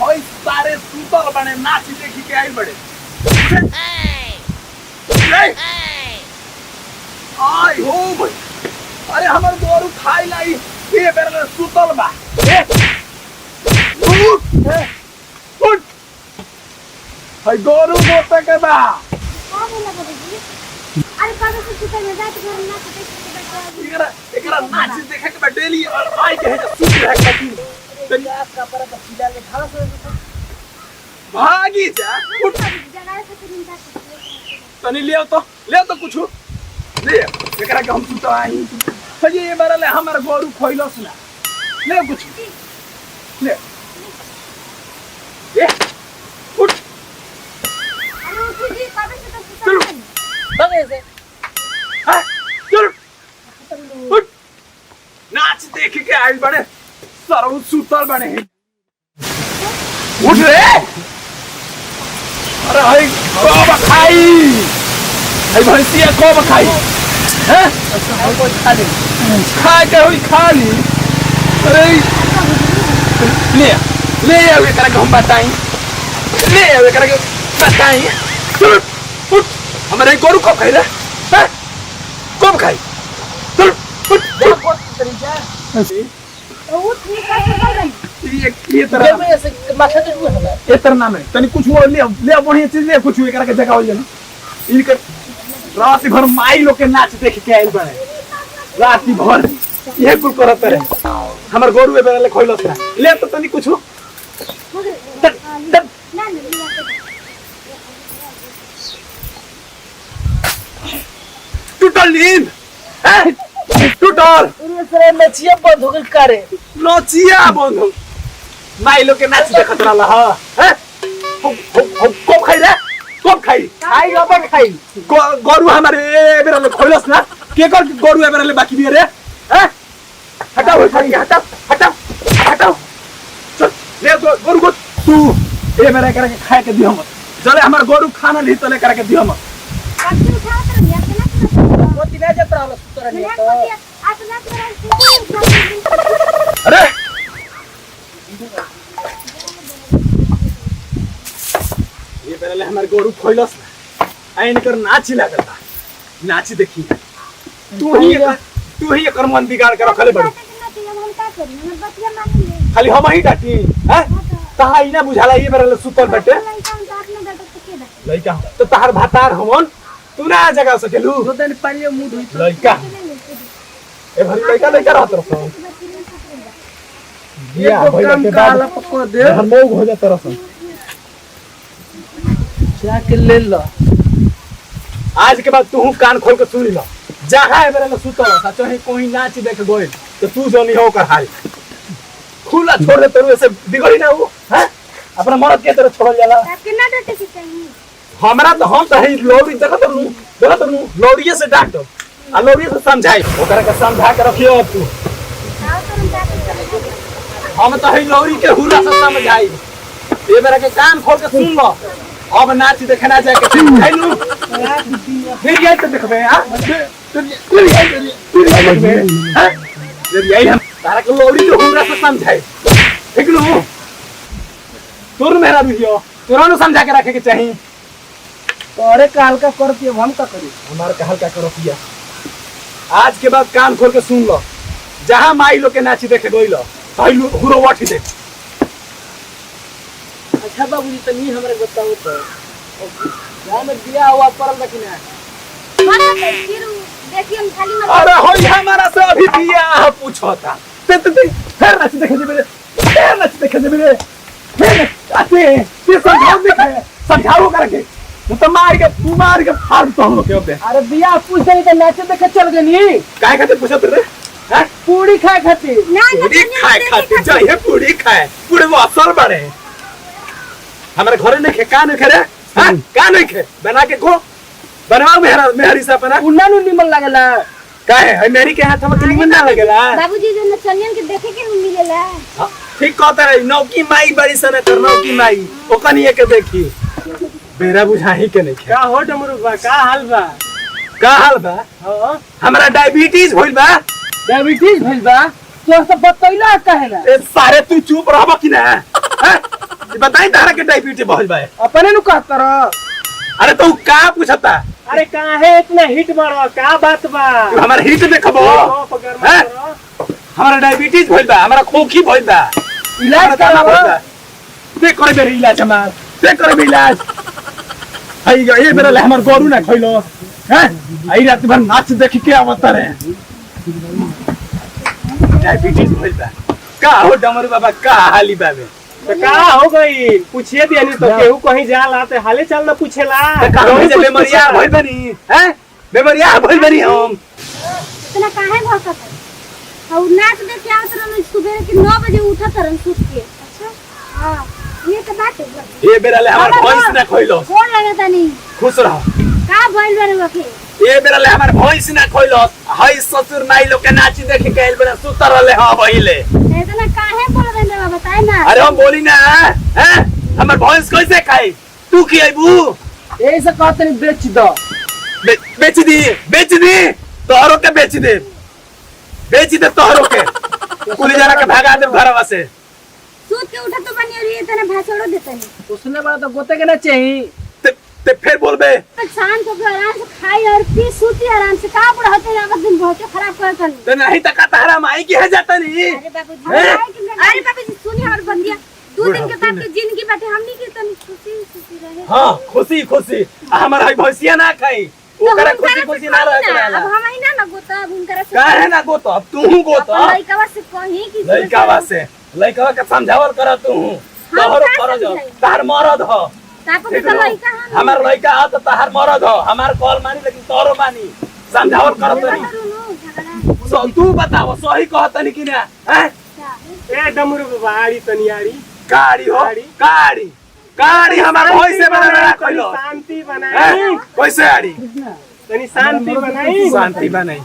Speaker 3: हई सारे सुतल बने नाच देखी के आइल बड़े आय हो भाई अरे हमर गोरू खाई लाई ए बेरा लो सुतल बा उठ हई गोरू गोते के बा
Speaker 1: अरे कब से सुते में जात घर ना सुते
Speaker 3: एकरा नाच देखे के डेली और आई के सुत रह कती दुनिया का पर का सीधा ले खा भागी जा उठ
Speaker 1: जगह से फिर
Speaker 3: तनी ले तो कुछ ले एकरा के हम सुत आई फजे ये बार ले हमर गोरू खोइलस ना ले कुछ ले ए उठ
Speaker 1: अरे उठी जी कब से तो
Speaker 3: चलो
Speaker 2: बगे से
Speaker 3: हां चल उठ नाच देख के आइल बड़े सरौ सुतल बने उठ रे अरे हई कब खाई हई भैंसिया कब खाई हैं खा के हुई खा ली अरे ले आओ एकरा के हम बताई ले आओ एकरा के बताई चल उठ हमारे गोरू कब खाई रे हैं कब खाई चल उठ ये तरह ये तरह नाम है तनी कुछ वो ले बढ़िया चीज ले कुछ एकरा के जगह हो जाना इनकर रात भर माई लोग के नाच देख के आइल बने रात भर ये कुल करत रहे हमर गोरू ए बेले खोइलस ना ले तो तनी कुछ टूटल नींद टूटल
Speaker 2: नचिया बंद हो गई करे
Speaker 3: नचिया बंद हो माई लोग के नाच देखत रहला हां हैं कब खाई रे कब खाई खाई
Speaker 2: खाई अब खाई
Speaker 3: गोरु हमारे ए बेरा ले खोलस ना के कर गोरु ए बेरा ले बाकी भी रे हैं हटाओ हटाओ हटाओ हटाओ चल ले गोरु को तू ए बेरा करके खाए के दियो मत चले हमार गोरु खाना ली तो ले करके दियो मत
Speaker 5: काटी उठा कर लिया ना
Speaker 2: मोती ना जत रहल तोरा नहीं तो
Speaker 5: अपना कर
Speaker 3: अरे ये बेरा ले हमार गोरु खोलस ना आइन कर नाच लागता नाच देखी तू ही एकर मन बिगाड़ के रखले बड़ी
Speaker 5: हम का करी हम बतिया मानेंगे
Speaker 3: खाली हम ही डाटी हैं तहा इना बुझाला ये बेरा ले सुतल बैठे
Speaker 5: लइका हम अपने बेटा से के दे
Speaker 3: लइका तो तहार भातार हमन तू ना जगह सकेलू
Speaker 2: दो दिन पानी मुंह धोई
Speaker 3: लइका ए भरी लइका लइका रहत रहो बिया भइला के बाद
Speaker 2: पको दे
Speaker 3: हम लोग हो जात रहो
Speaker 2: जाके ले लो
Speaker 3: आज के बाद तू कान खोल के सुन लो जहां बेरा ले सुतल सा चाहे कोई नाच देख गइल तो तू जनी हो कर हाल खुला छोड़ दे तेरे से बिगड़ी ना वो हैं अपना मर्द के तरह छोड़ जाला
Speaker 5: कितना डटे के चाहिए
Speaker 3: हमरा तो हम तही लौरी देखत रहू लौरिये से डांट दो आ लौरिये से समझाई ओकरा के समझा के रखियो अब तू
Speaker 5: आओ तुम जाके
Speaker 3: हम तही लौरी के हुरा से समझाई ए बेरा के कान खोल के सुन लो अब नाच देखना जाए के खाइलू फिर ये तो देखबे हां फिर ये हां फिर यही हम तारा के लौरी के हुरा से समझाई ठीक नु तोर मेरा रुहियो तोरा नु समझा के रखे के चाहिए
Speaker 2: तोरे काल का करती हम का करी
Speaker 3: हमार कहल का करो किया आज के बाद कान खोल के सुन लो जहां माई लोग के नाची देखे गइलो तही हुरो वाठी दे
Speaker 2: अच्छा बाबूजी तनी हमरे बताओ तो गांव में बिया हुआ परल बाकी ना
Speaker 5: मत फिर देखिए हम खाली मत
Speaker 3: अरे होई हमारा से अभी बिया पूछता ते फिर नाच देखे जेबे फिर नाच देखे जेबे फिर आते ये समझाओ करके तो मार के फाड़ तो हम लोग के ओबे
Speaker 2: अरे बिया पूछ दे तो नाचे देखे चल गनी
Speaker 3: काहे खातिर पूछत रे हैं
Speaker 2: पूरी खाए खातिर
Speaker 5: ना
Speaker 3: पूरी खाए खातिर जाइए पूरी खाए पूरे वो असर बड़े हमारे घरे नहीं खे का नहीं खे रे हैं का नहीं खे बना के को बनवाओ मेहरी से अपना
Speaker 2: उन्ना नु निमन लागेला
Speaker 3: काहे है मेरी के हाथ में के निमन ना लगेला
Speaker 5: बाबूजी जो नचनियन के देखे के मिलेला
Speaker 3: हाँ, ठीक कहता है नौकी माई बड़ी सने कर नौकी माई ओकनी के देखी बेरा बुझाही के नहीं
Speaker 4: का हो डमरू बा का हाल बा
Speaker 3: का हाल बा
Speaker 4: हां
Speaker 3: हमरा डायबिटीज होइल बा
Speaker 2: डायबिटीज भइल बा तो सब बतैला काहे ना
Speaker 3: ए सारे तू चुप रहबा कि ना हैं ये बताई तारा के डायबिटीज होइल बा
Speaker 2: अपने नु कहत रह
Speaker 3: अरे तू का पूछता
Speaker 4: अरे काहे इतना हिट मारो का बात बा
Speaker 3: तू हमार हिट देखबो हैं हमरा डायबिटीज होइल बा हमरा खोखी होइल बा
Speaker 2: इलाज
Speaker 3: कराबो
Speaker 2: कराबो
Speaker 3: ते करे बेर इलाज हमार ते करे बेर इलाज हई ये बेर हमर गोरु ना खइलो हैं आई रात भर नाच देख के आवत रे डायबिटीज होइल बा का हो डमरू बाबा का हाली बाबे
Speaker 4: तो का हो गई पूछिए दियानी तो केहू कहीं जाला तो हाले चाल ना पूछेला
Speaker 3: कहां से बेमरिया भइल बनी हैं बेमरिया भइल बनी हम
Speaker 5: इतना काहे भौंकत है और नाच देख के आवत रहन सुबह के 9 बजे उठत रहन सुत के अच्छा हां ये तो बात है
Speaker 3: ये बेरा ले हमर भैंस ना खइलो
Speaker 5: कौन लगता नहीं
Speaker 3: खुश रह
Speaker 5: का भइल बारे वके
Speaker 3: ये बेरा ले हमर भैंस ना खइलो हई ससुर माई लोग के नाची देख के आइल बेरा सुतर रहले हां पहिले
Speaker 5: इतना काहे बोल रहे हैं बताए ना
Speaker 3: अरे हम बोली ना हैं हमर भैंस कैसे खाई तू की आइबू
Speaker 2: यही से कहते नहीं बेच दो
Speaker 3: बेच दी तोहरो के बेच दे तोहरो के कुली जना के भागा दे घरवा से
Speaker 5: सूत के उठा तो बनी और ये इतना भाषणो देता नहीं
Speaker 2: उसने बड़ा तो गोते के ना चाहिए
Speaker 3: ते फिर बोलबे
Speaker 5: तो शांत होकर आराम से खाई और पी सूती आराम से का बुढ़ा होते जाकर दिन बहुत खराब करता नहीं
Speaker 3: ते नहीं तक तारा माई की है जाता नहीं
Speaker 5: अरे बाबू जी सुनिए हमारे बंदिया 2 दिन के बाद की जिंदगी बाटे हमनी की तनी खुशी रहे
Speaker 3: हां खुशी हमार हई भैंसिया ना खाई ओकरा खुशी ना रह के
Speaker 5: अब हम ही ना गोता अब उनकरा से
Speaker 3: काहे ना गोतो अब तू गोतो
Speaker 5: लइकावा से कहीं की
Speaker 3: लइकावा के समझावल कर तू तोहरो कर जो तार मरद हो
Speaker 5: ताको के तो लइका
Speaker 3: हमार लइका आ तो तार मरद हो हमार कॉल मानी लेकिन तोरो मानी समझावल कर तू सो तू बताओ सही कहतनी कि ना हैं
Speaker 4: ए डमरू बाड़ी तनियारी
Speaker 3: गाड़ी हो गाड़ी गाड़ी हमार भई से बना कइलो
Speaker 4: शांति बनाई
Speaker 3: कैसे आड़ी
Speaker 4: तनी शांति बनाई
Speaker 3: शांति बनाई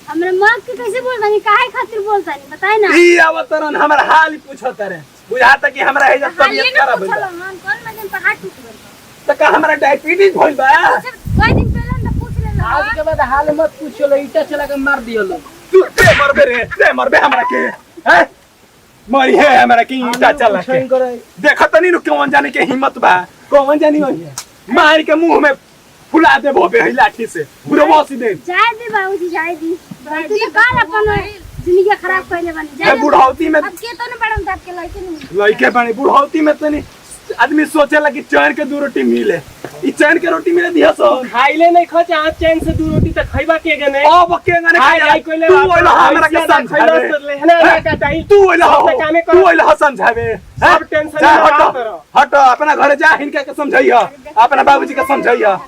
Speaker 5: हमरे माँ के कैसे बोल रही काहे खातिर बोलता नहीं बताए ना
Speaker 3: ई अवतरण हमर हाल पूछत रे बुझाता कि हमरा हेजा तबियत खराब भइल
Speaker 5: कौन मजन पहाड़ टूट गइल
Speaker 3: त का हमरा डायबिटीज भइल बा
Speaker 5: कोई दिन पहले ना पूछ लेना
Speaker 2: आज के बाद हाल मत पूछो लो ईटा चला के मार दियो लो
Speaker 3: तू ते मरबे हमरा के हैं मरी है हमरा के ईटा चला के देखत नहीं नु कौन जाने के हिम्मत बा कौन जानी होई मार के मुंह में फुला दे भोबे ही लाठी से पूरा बस दे
Speaker 5: जाए दी बाबूजी जाए दी तू तो काल अपन जिंदगी खराब कइले बनी
Speaker 3: ए बुढ़ौती में
Speaker 5: अब के तो न पड़न ताप के लइके नहीं
Speaker 3: लइके बनी बुढ़ौती में तनी आदमी सोचेला कि चैन के 2 रोटी मिले ई चैन के रोटी मिले दिया सो
Speaker 4: खाइले नहीं खा चाह चैन से 2 रोटी त खइबा के गने
Speaker 3: अब के गने खाई
Speaker 4: कइले
Speaker 3: तू ओइला हमरा के समझावे
Speaker 4: ना काटाई
Speaker 3: तू ओइला
Speaker 4: कामे कर
Speaker 3: तू ओइला समझावे
Speaker 4: सब टेंशन
Speaker 3: जा,
Speaker 4: ना
Speaker 3: हटो
Speaker 4: करो
Speaker 3: हटो अपना घरे जा हिनका के समझाइया अपना बाबूजी के समझाइया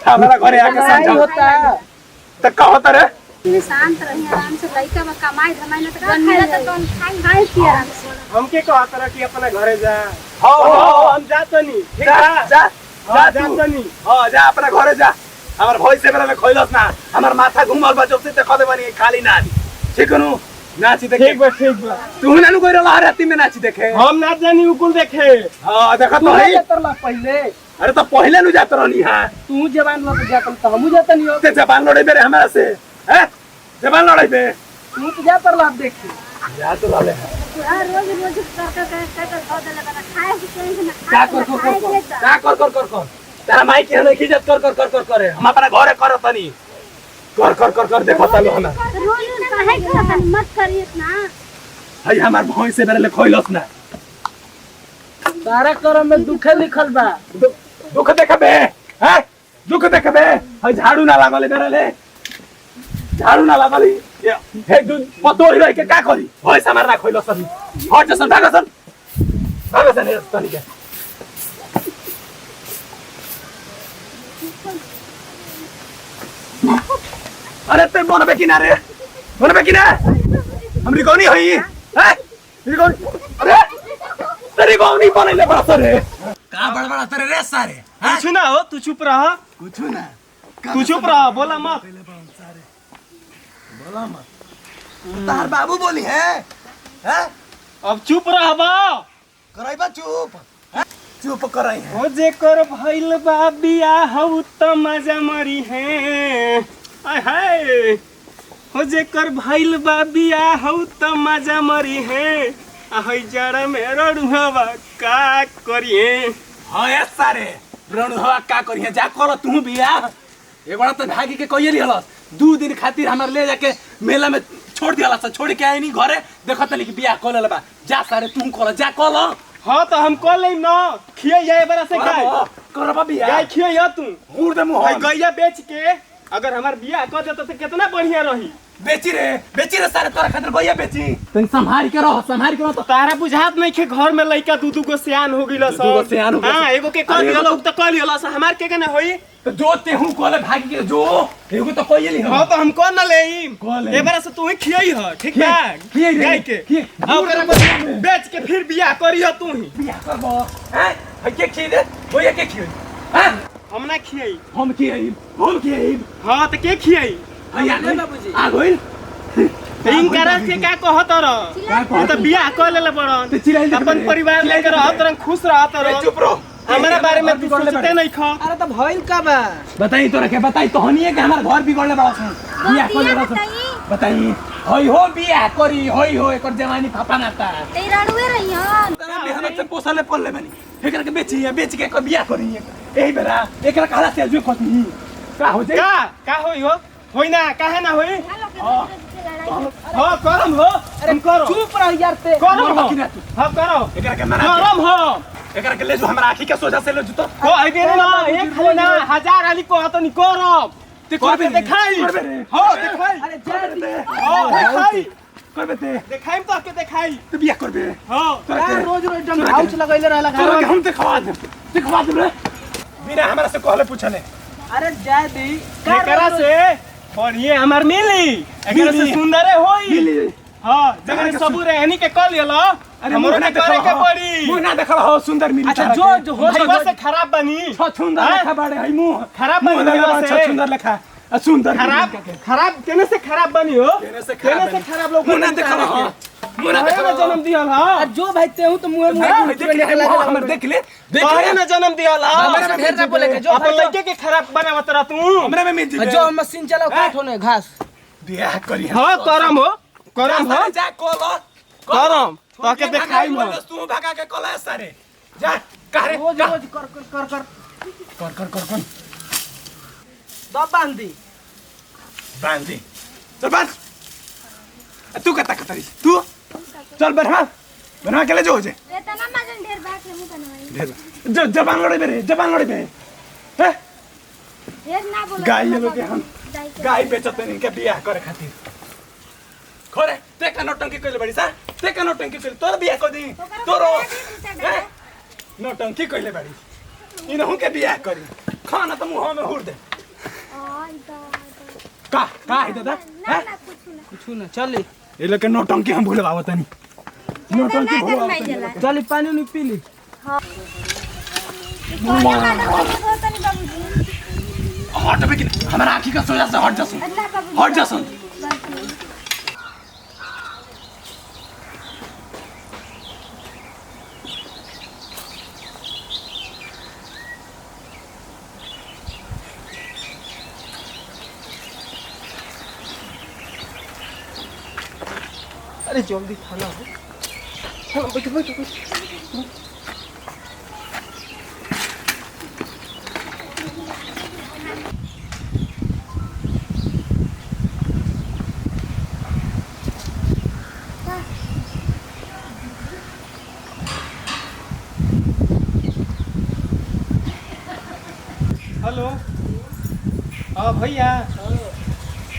Speaker 3: हमारा घरे आके समझाओ त कहत रे
Speaker 5: शांत रही आराम से लइका में कमाई धमाई न त खाइला त कौन खाई पी आराम से
Speaker 4: हमके कहत रह कि अपना घरे जा
Speaker 3: हां
Speaker 4: हम जातनी ठीक
Speaker 3: जा
Speaker 4: बा
Speaker 3: जा जा
Speaker 4: जातनी
Speaker 3: हां जा अपना घरे जा हमर भई से बेला खइलस ना हमर माथा घुमल बा जब से ते खदे बनी खाली ना ठीक नु नाची देखे
Speaker 4: ठीक बा
Speaker 3: तू ना नु गइरला राती में नाची देखे
Speaker 4: हम ना जानी उकुल देखे
Speaker 3: हां देखत तो है
Speaker 2: तरला पहले
Speaker 3: अरे तो पहले नु जात रहनी हां
Speaker 2: तू जवान लो तो जातन तो हमू जातन हो
Speaker 3: ते जबान लड़े बेरे हमरा से हैं जबान लड़े बे
Speaker 2: तू तो जा तरला देखी
Speaker 3: जा तो लाले
Speaker 5: रोज रोज कर खा देले बना खाए के कहीं ना
Speaker 3: क्या कर तेरा माई के नहीं इज्जत कर करे हम अपना घरे करत तनी कर देखो तलो हम
Speaker 5: रोज काहे करत मत करिए ना
Speaker 3: हई हमार भई से बेरे खइलस ना
Speaker 2: सारा करम में दुखे लिखल बा
Speaker 3: दुख देखबे हैं दुख देखबे हई झाड़ू ना लागले बेरे ले झाड़ू ना लागली हे दु पतो ही रह के का करी भई से मारना खइलस सन हट सन भागसन हे तनी के अरे ते बनबे कि ना हमरी कौनी हई हैं हमरी कौन अरे तेरी कौनी बनले बड़ा रे का बड़ा तेरे रे सारे
Speaker 4: कुछ ना हो तू चुप रह
Speaker 3: कुछ ना
Speaker 4: तू चुप रह बोला मत
Speaker 3: बोला मत तार बाबू बोली है हैं
Speaker 4: अब चुप रहबा
Speaker 3: करैबा चुप चुप कराई है
Speaker 4: हो जेकर भइल बा बियाह हउ त मजा मरी है आय हाय हो जेकर भइल बा बियाह हउ त मजा मरी है आ हई जड़ में रड़ुहवा का करिए
Speaker 3: हां ए सारे रणुहवा का करिए जा कर तू बिया एगोड़ा तो भागी के कइली हलस 2 दिन खातिर हमर ले जाके मेला में छोड़ दियाला छोड़ के आई नी घरे देखत नहीं कि बिया कर लेबा जा सारे तू कर जा कर
Speaker 4: हाँ तो हम कल ले न खिए जाए बरा से गाय
Speaker 3: करबा बिया
Speaker 4: गाय खिए या तू
Speaker 3: हुर दे मुंह
Speaker 4: गैया बेच के अगर हमार बियाह कर देता तो कितना बढ़िया रही
Speaker 3: बेची रे सारे तोरा खातिर गइया बेची तन संभाल के रह तो
Speaker 4: तारा बुझात नहीं के घर में लइका दू गो सियान हो गइल सब
Speaker 3: गो सियान हो गइल
Speaker 4: हां एगो के कर दियल त कर लियल हमार के ना होई
Speaker 3: तो जो ते हूं कोले भागी के जो एगो तो कइली
Speaker 4: हां तो हम कौन न लेई
Speaker 3: कौन ले?
Speaker 4: ए बार से तू ही खियई ह ठीक बा
Speaker 3: खियई रे।
Speaker 4: गाय के
Speaker 3: खियई।
Speaker 4: आ ओकरा बाद बेच के फिर बियाह करियो तू ही
Speaker 3: बिया करबो हैं हई के खी दे होया के खी हैं
Speaker 4: हम ना खियई
Speaker 3: हम की
Speaker 4: हां त के खियई
Speaker 3: हई आ गइल
Speaker 4: तीन कारण से का कहत रह त बियाह कर लेले बड़न
Speaker 3: ते चिल्लाइल देख
Speaker 4: अपन
Speaker 3: बे।
Speaker 4: परिवार लेकर रहत रह खुश रहत रह
Speaker 3: चुप रहो
Speaker 4: हमारा बारे में तू सोचते नहीं खा
Speaker 2: अरे तो भइल का बा
Speaker 3: बताई तोरा के बताई तो हनिए के हमार घर बिगड़ले बड़ा सन बियाह कर ले बड़ा बताई होई हो बियाह करी होई हो एकर जवानी फाफा नाता
Speaker 5: ते रड़ुए रही हन
Speaker 3: मेहनत से पोसले पड़ले बनी एकरा के बेच के एकर बियाह करी एही बेरा एकरा कहला से जो खती का हो जाई
Speaker 4: का होई हो होई ना काहे ना होई हां करम हो हम करो
Speaker 2: चुप रह यार ते
Speaker 4: करम हो
Speaker 3: कि ना तू?
Speaker 4: हां करो
Speaker 3: एकरा के मना
Speaker 4: करम हो
Speaker 3: एकरा के ले जो हमरा आंखी के सोझा से ले जो तो
Speaker 4: को आई दे ना एक खाली ना हजार आली को हतो नि करम
Speaker 3: ते
Speaker 4: करबे देखाई
Speaker 3: करबे रे
Speaker 4: हो देखाई
Speaker 2: अरे जा दी
Speaker 4: हो देखाई
Speaker 3: करबे ते
Speaker 4: देखाई तो के देखाई
Speaker 3: ते बियाह करबे
Speaker 4: हो
Speaker 3: तोरा के
Speaker 2: रोज रोज एकदम हाउस लगैले रहला
Speaker 3: तोरा के
Speaker 2: घर
Speaker 3: हम दिखवा दे रे बिना हमरा से कहले पूछले
Speaker 2: अरे जा दी
Speaker 4: एकरा से बढ़िए हमार मिली एकरा से
Speaker 3: मिली।
Speaker 4: सुंदरे होई
Speaker 3: मिली
Speaker 4: हां जगह सबूर है एनी के कॉल लेलो
Speaker 3: अरे
Speaker 4: हमरो
Speaker 3: मुंह ना
Speaker 4: के करे के
Speaker 3: देखल
Speaker 4: पड़ी
Speaker 3: मुंह ना देखल हो सुंदर मिली
Speaker 4: अच्छा जो हो से खराब बनी
Speaker 3: सुंदर
Speaker 4: हाँ?
Speaker 3: लेखा बाड़े है मुंह
Speaker 4: खराब
Speaker 3: मुंह
Speaker 4: बनी
Speaker 3: लगा
Speaker 4: से
Speaker 3: सुंदर लेखा सुंदर
Speaker 4: खराब केने से खराब बनी हो
Speaker 3: केने से
Speaker 4: खराब लोग
Speaker 3: मुंह ना देखल हो मुंह ना देखल
Speaker 4: जन्म दिया हां
Speaker 2: जो भाई ते हूं तो मुंह
Speaker 3: हमर देख ले
Speaker 4: काहे ना जन्म दिया
Speaker 2: हमरा से ढेर ना बोले के जो
Speaker 4: अपन लड़के के खराब बनावत रह तू
Speaker 3: हमरे में मिल
Speaker 2: जो मशीन चलाओ काट होने घास
Speaker 3: बियाह करी
Speaker 4: हां करम हो
Speaker 3: जा कोलो
Speaker 4: करम ताके देखाई
Speaker 3: हो
Speaker 4: हो
Speaker 3: तू भगा के कोला सारे जा कारे
Speaker 2: रोज रोज कर दब बांधी
Speaker 3: बांधी चल बांध तू कता कतरी तू चल बनवा के ले जो जे
Speaker 1: रेतना मजन ढेर बात है मुंह बनवाई
Speaker 3: जो जबान लड़े बे हैं
Speaker 1: ढेर ना बोलो
Speaker 3: गाय लोग के हम गाय बेचते नहीं के बियाह करे खातिर खोरे ते का नौटंकी कइले बड़ी सा ते का नौटंकी कइले तोर बियाह कर दी तोरो हैं? नौटंकी कइले बड़ी इनहु के बियाह करी खाना तो मुंह में हुर दे का है दादा हैं
Speaker 2: कुछ ना चली
Speaker 3: ये लोग के नौटंकी हम भूल आवत नहीं नौटंकी भूल आवत
Speaker 2: चली पानी नहीं पी ली
Speaker 3: हट बे कि हमारा आंखी का सोजा से हट जासुन
Speaker 2: अरे जल्दी खाना हो बैठो
Speaker 4: हेलो हाँ भैया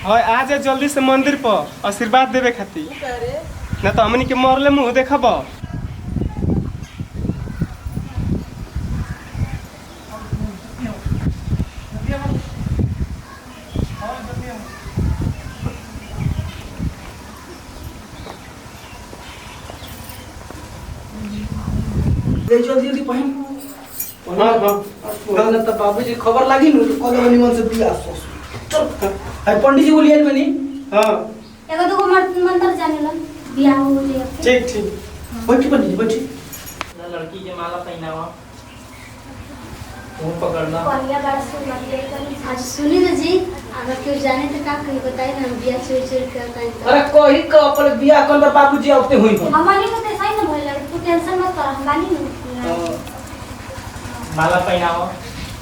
Speaker 4: हाँ आ जा जल्दी से मंदिर पर आशीर्वाद देवे खातिर ना तो हमनी के मरले मुंह देखब
Speaker 2: जल्दी पहन
Speaker 4: हाँ हाँ
Speaker 2: गलत तो बाबूजी खबर लागी नु तो कल निमन से बियाह चल आई पंडित जी बोलिए बनी
Speaker 4: हाँ
Speaker 1: एगो दुगो मंदिर जाने ला बियाह हो गया
Speaker 4: ठीक ठीक
Speaker 2: बैठी पंडित जी बैठी
Speaker 7: लड़की के माला पहनावा मुंह पकड़ना
Speaker 1: कन्या बार सुन ले
Speaker 5: आज सुनी ना जी अगर क्यों जाने तो का कहीं बताइए ना बिया चोरी चोरी करता है
Speaker 2: अरे कोई का अपन बियाह कर बाबूजी आते हुई
Speaker 1: हमारी को तो सही ना भइल तू टेंशन मत कर हम बानी ना
Speaker 7: माला पहनावा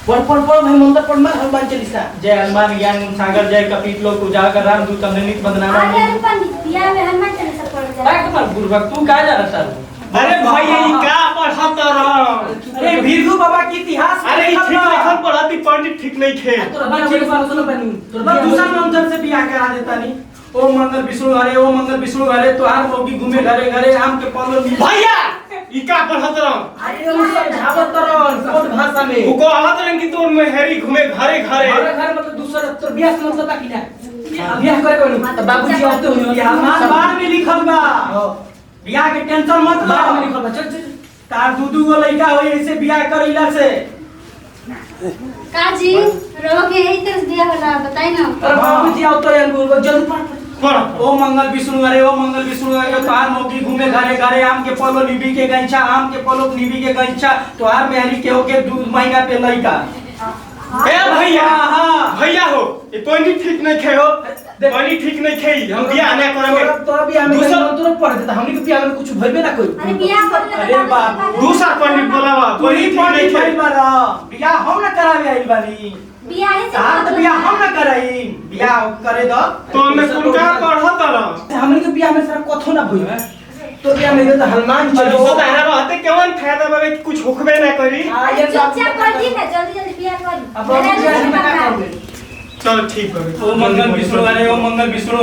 Speaker 2: पढ़ भाई मंत्र पढ़ मार हनुमान चालीसा
Speaker 7: जय हनुमान ज्ञान सागर जय कपीत लोक उजागर राम दूत नित बदनामा
Speaker 1: आगे अभी पंडित बियाह में हनुमान चालीसा पढ़ जा
Speaker 7: काय कमल बुर्बक तू काय जाना सर
Speaker 4: अरे भैया ई का पढ़त रह
Speaker 2: अरे भीरगु बाबा की इतिहास
Speaker 4: अरे ई ठीक लिखल पढ़ती पंडित ठीक नहीं खे
Speaker 2: तोरा बच्चे के बात सुनो बनी तोरा दूसरा मंत्र से बियाह करा देता नहीं ओम मंगल विष्णु हरे तो आर लोगी घूमे घरे घरे आम के पलो
Speaker 4: भैया ई का पढ़त रह
Speaker 2: अरे वो समझावत तरन कोन भाषा में
Speaker 4: उको आवत रंग की तोर में हेरी घूमे घरे घरे
Speaker 2: हमारे घर मतलब दूसरा तो बियाह से मतलब बाकी ना बियाह करे कोनी तो बाबूजी आते हुई बियाह बार में लिखल बा बियाह के टेंशन मत लो में लिखल बा चल तार दूदू गो लइका होई ऐसे बियाह करैला से
Speaker 5: काजी रोगे यही तरह दिया वाला बताई ना
Speaker 2: अरे बाबूजी आओ तो यार बोल जल्दी
Speaker 4: पढ़
Speaker 2: ओम मंगल विष्णु हरे तोहार मौकी घूमे घरे घरे आम के पलो निबी के गंछा आम के पलो निबी के गंछा तोहार मेहरी के होके 2 महीना पे लइका
Speaker 4: ए भैया
Speaker 2: हां
Speaker 4: भैया हो ये पंडित ठीक नहीं खे हो पंडित ठीक नहीं खे हम बियाह ना करेंगे
Speaker 2: तो अभी हम
Speaker 4: दूसरा
Speaker 2: तुरंत पढ़ देता हमनी के बियाह में कुछ भइबे ना कोई
Speaker 1: अरे बियाह कर ले
Speaker 2: अरे बाप
Speaker 4: दूसरा पंडित बोलावा
Speaker 2: कोई
Speaker 4: पंडित ठीक नहीं
Speaker 2: पंडित
Speaker 4: खे
Speaker 2: बारा बियाह हम ना करावे आइल बानी
Speaker 1: बियाह से
Speaker 2: कहां तो बियाह हम ना कराई बियाह करे दो
Speaker 4: तो हमें कुल का पढ़त रह
Speaker 2: हमनी के बियाह में सारा कथो ना भइल तो बियाह में तो हनुमान
Speaker 4: चलो
Speaker 2: चलो
Speaker 4: तो तारा रहते केवन फायदा बाबे कुछ होखबे ना करी
Speaker 2: आये
Speaker 1: चुपचाप कर दी ना जल्दी जल्दी बियाह कर
Speaker 2: अब बाबूजी आने में का करबे
Speaker 4: चल ठीक बाबे
Speaker 2: ओम मंगल विष्णु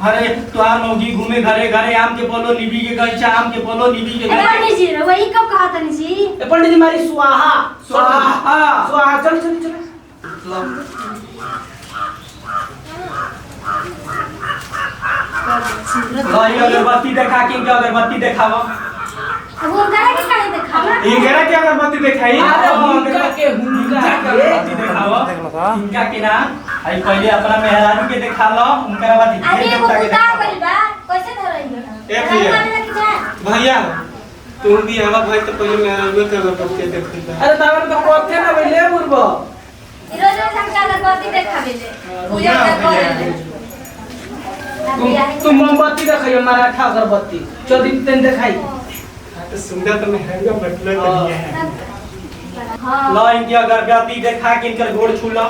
Speaker 2: हरे तोहार मौगी घूमे घरे घरे आम के पलो निबी के गंछा आम के पलो निबी के
Speaker 1: अरे पंडित जी वही कब कहा था जी
Speaker 2: ए पंडित जी मारी स्वाहा स्वाहा चल चल चल
Speaker 7: लाई अगरबत्ती देखा कि इनके अगरबत्ती दिखावा।
Speaker 1: अब उनकरा के काहे देखावा?
Speaker 4: इनकरा के अगरबत्ती दिखाई
Speaker 2: अरे हुनका के
Speaker 7: अगरबत्ती दिखावा इनका के ना आई पहले अपना मेहरारू के दिखा लो उनका बाद
Speaker 1: अरे
Speaker 7: ये
Speaker 1: वो
Speaker 7: देवता के
Speaker 1: बुता
Speaker 7: दिखावा।
Speaker 1: गइल बा कैसे धरई
Speaker 4: ए भैया। भैया तू भी हवा भाई तो पहले मेरा रुए के अगरबत्ती देखी
Speaker 2: अरे तावन का कोथे ना भइले बुरबो
Speaker 1: रोज रोज हम अगरबत्ती देखावे ले पूजा करे
Speaker 2: तुम मोमबत्ती देखियो मराठा अगरबत्ती 14 दिन तेन देखाई
Speaker 4: तो सुंदर तो महंगा मतलब बढ़िया है।
Speaker 1: हां
Speaker 7: लो इनकी अगरबत्ती देखा कि इनकर गोड़ छू लो।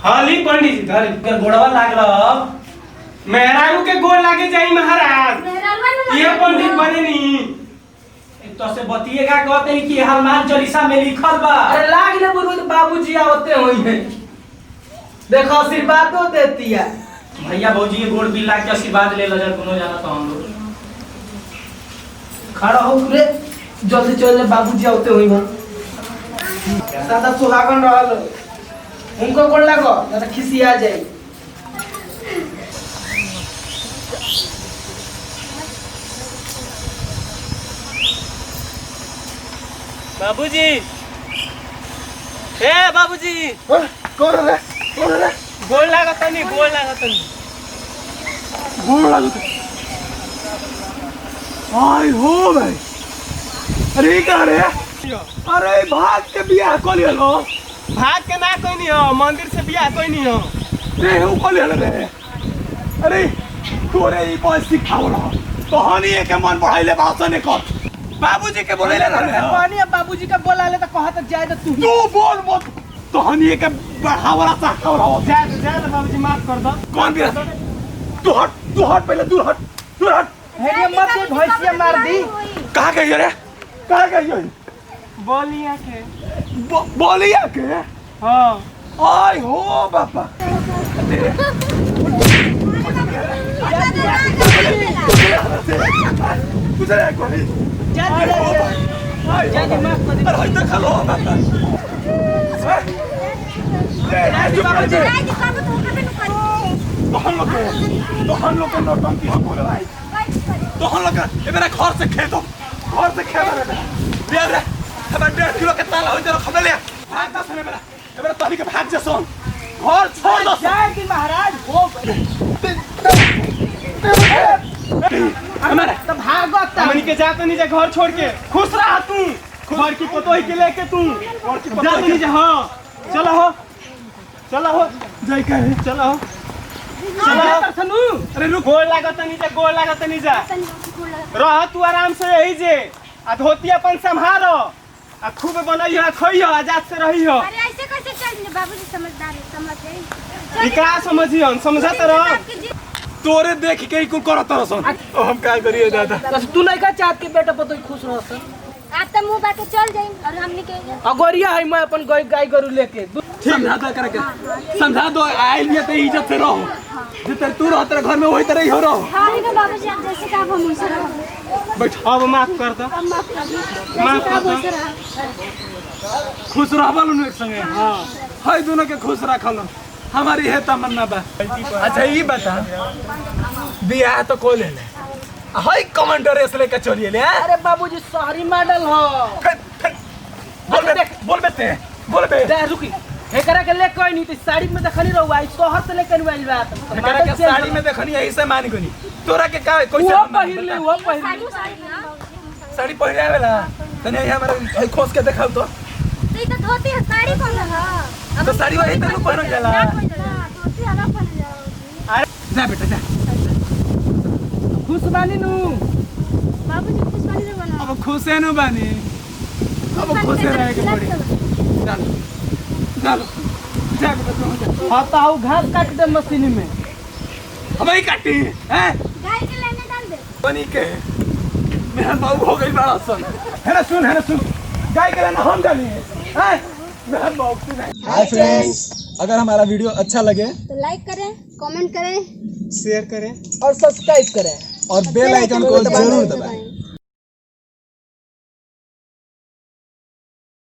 Speaker 4: हाँ ली पंडित जी धर
Speaker 7: इनकर गोड़वा लागल
Speaker 4: मेहरारू के गोड़ लागे जाई महाराज
Speaker 1: मेहरानवा ने
Speaker 4: ये पंडित बने नी
Speaker 7: तो से बतिएगा कहते हैं कि हनुमान चालीसा में लिखल बा।
Speaker 2: अरे लाग ले बुरबो तो बाबूजी आवते होई है देखो आशीर्वाद तो देती है
Speaker 7: भैया भौजी के गोड़ बिल के आशीर्वाद ले लो जा कोनो जाना तो हम लोग
Speaker 2: खड़ा हो रे जल्दी चल बाबूजी आवते होई है सादा सुहागन रहल उनको गोड़ लागो ना तो खिसिया जाई
Speaker 4: बाबूजी ए बाबूजी
Speaker 6: कौन रे
Speaker 4: गोड़ लागतनी
Speaker 6: गोड़ लागत आई हो भाई अरे का रे अरे भाग के बियाह को ले लो
Speaker 4: भाग के ना कोई नहीं हो मंदिर से बियाह कोई नहीं हो
Speaker 6: रे हूं को ले रे अरे तोरे ई बॉय सिखावल तो हनी के मन बढ़ाइले भाषण कर बाबूजी के बोले ले
Speaker 2: पानी अब बाबूजी का बोला ले तो कहत जाए तो
Speaker 6: तू बोल मत तो हनी के बढ़ावला चाहता हो
Speaker 4: जा बाबूजी माफ कर दो।
Speaker 6: कौन भी तू हट पहले दूर हट
Speaker 2: हेरे मत ये भैंसिया मार दी
Speaker 6: कहां गई रे कहां गई
Speaker 4: बोलिया के
Speaker 6: बोलिया के
Speaker 4: हां
Speaker 6: आई हो बापा गुजरे कोई
Speaker 2: जा माफ कर दे
Speaker 6: अरे देख लो बापा तोहन लोग के नौटंकी हम बोले भाई तोहन लोग ए मेरा घर से खेत रे रे हमारे 1.5 किलो के ताला हो जरा खबले भाग दस रे मेरा ए मेरा तहनी के भाग जा सोन घर छोड़ दो
Speaker 2: जाए कि महाराज हो
Speaker 4: हमारा
Speaker 2: तो भागत
Speaker 4: हमनी के जात नहीं जा घर छोड़ के खुश रह तू घर की पतोही के लेके तू जात नहीं जा हां चलो हो
Speaker 6: जय कहे
Speaker 4: चलो
Speaker 2: सनु
Speaker 4: अरे रुक गोड़ लागत नहीं जा रह तू आराम से यही जे आ धोती अपन संभालो आ खूब बनइयो आ खइयो आजाद से रहियो।
Speaker 1: अरे ऐसे कैसे चल बाबूजी समझदार है समझ
Speaker 4: ई का समझियो समझत रह
Speaker 6: तोरे देख के को करत रसन हम का करिए दादा
Speaker 2: तू नहीं का चाहत के बेटा पतो खुश रह
Speaker 1: आज तो मुंह बाटे चल जाई और हमनी के
Speaker 2: अगोरिया है मैं अपन गाय गरु लेके
Speaker 6: समझा करके समझा दो आइल ये तो इज्जत से रहो जितने तू रह तेरे घर में वही तरह ही हो रहो
Speaker 1: हां ही बाबूजी आप जैसे का हम उनसे रहो
Speaker 4: बैठ अब माफ कर दो
Speaker 1: माफ कर दो
Speaker 4: माफ कर दो
Speaker 6: खुश रहबल एक संगे हां हई दोनों के खुश रखल हमारी है तमन्ना बा अच्छा ई बता बियाह तो को ले हई कमांडर ऐसे लेके चलिए ले
Speaker 2: अरे बाबूजी शहरी मॉडल हो
Speaker 6: बोल बे
Speaker 2: दे रुकी एकरा के ले कोई नहीं तो साड़ी में देखली रहू आई शहर से लेकर आइल बात
Speaker 6: एकरा के साड़ी में देखनी है ऐसे मान गनी तोरा के का
Speaker 2: वो पहिर ले वो पहिर
Speaker 6: साड़ी पहिरे आवेला तने हमरा हई खोस के देखाऊ तो
Speaker 1: तो धोती है साड़ी कौन है
Speaker 6: तो साड़ी वही तो पहन जाला
Speaker 1: धोती हला पहन जाओ
Speaker 6: जा बेटा जा
Speaker 2: खुश बानी नु
Speaker 1: बाबूजी खुश बनी रे बना
Speaker 6: अब खुश है नु बानी अब खुश रहे के पड़ी चल चल जा बेटा
Speaker 2: हां तो घास काट दे मशीन में
Speaker 6: हम ही काटी हैं
Speaker 1: गाय के लेने डाल दे
Speaker 6: बनी के मेरा बाबू हो गई बड़ा सन है ना सुन गाय के लेना हम डाली हैं मेरा बाबू सुन
Speaker 3: हाय फ्रेंड्स अगर हमारा वीडियो अच्छा लगे
Speaker 1: तो लाइक करें कमेंट करें
Speaker 4: शेयर करें
Speaker 2: और सब्सक्राइब करें
Speaker 3: और बेल आइकन को जरूर दबाएं।